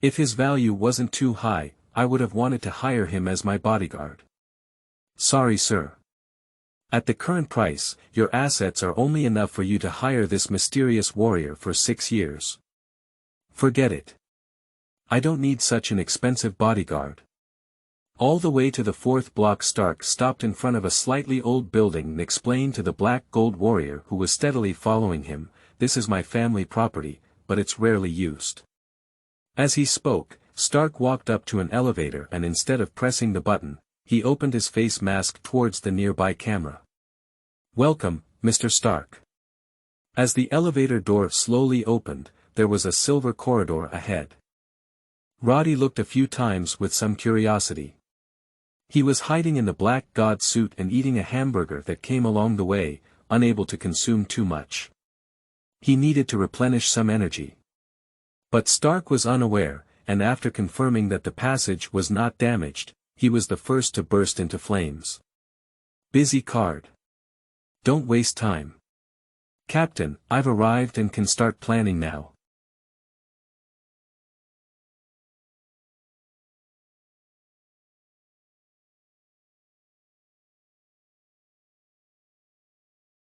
If his value wasn't too high, I would have wanted to hire him as my bodyguard. "Sorry, sir. At the current price, your assets are only enough for you to hire this mysterious warrior for 6 years. Forget it. I don't need such an expensive bodyguard." All the way to the 4th block, Stark stopped in front of a slightly old building and explained to the Black Gold Warrior who was steadily following him, "This is my family property, but it's rarely used." As he spoke, Stark walked up to an elevator and instead of pressing the button, he opened his face mask towards the nearby camera. "Welcome, Mr. Stark." As the elevator door slowly opened, there was a silver corridor ahead. Roddy looked a few times with some curiosity. He was hiding in the Black God suit and eating a hamburger that came along the way, unable to consume too much. He needed to replenish some energy. But Stark was unaware, and after confirming that the passage was not damaged, he was the first to burst into flames. "Busy card. Don't waste time. Captain, I've arrived and can start planning now."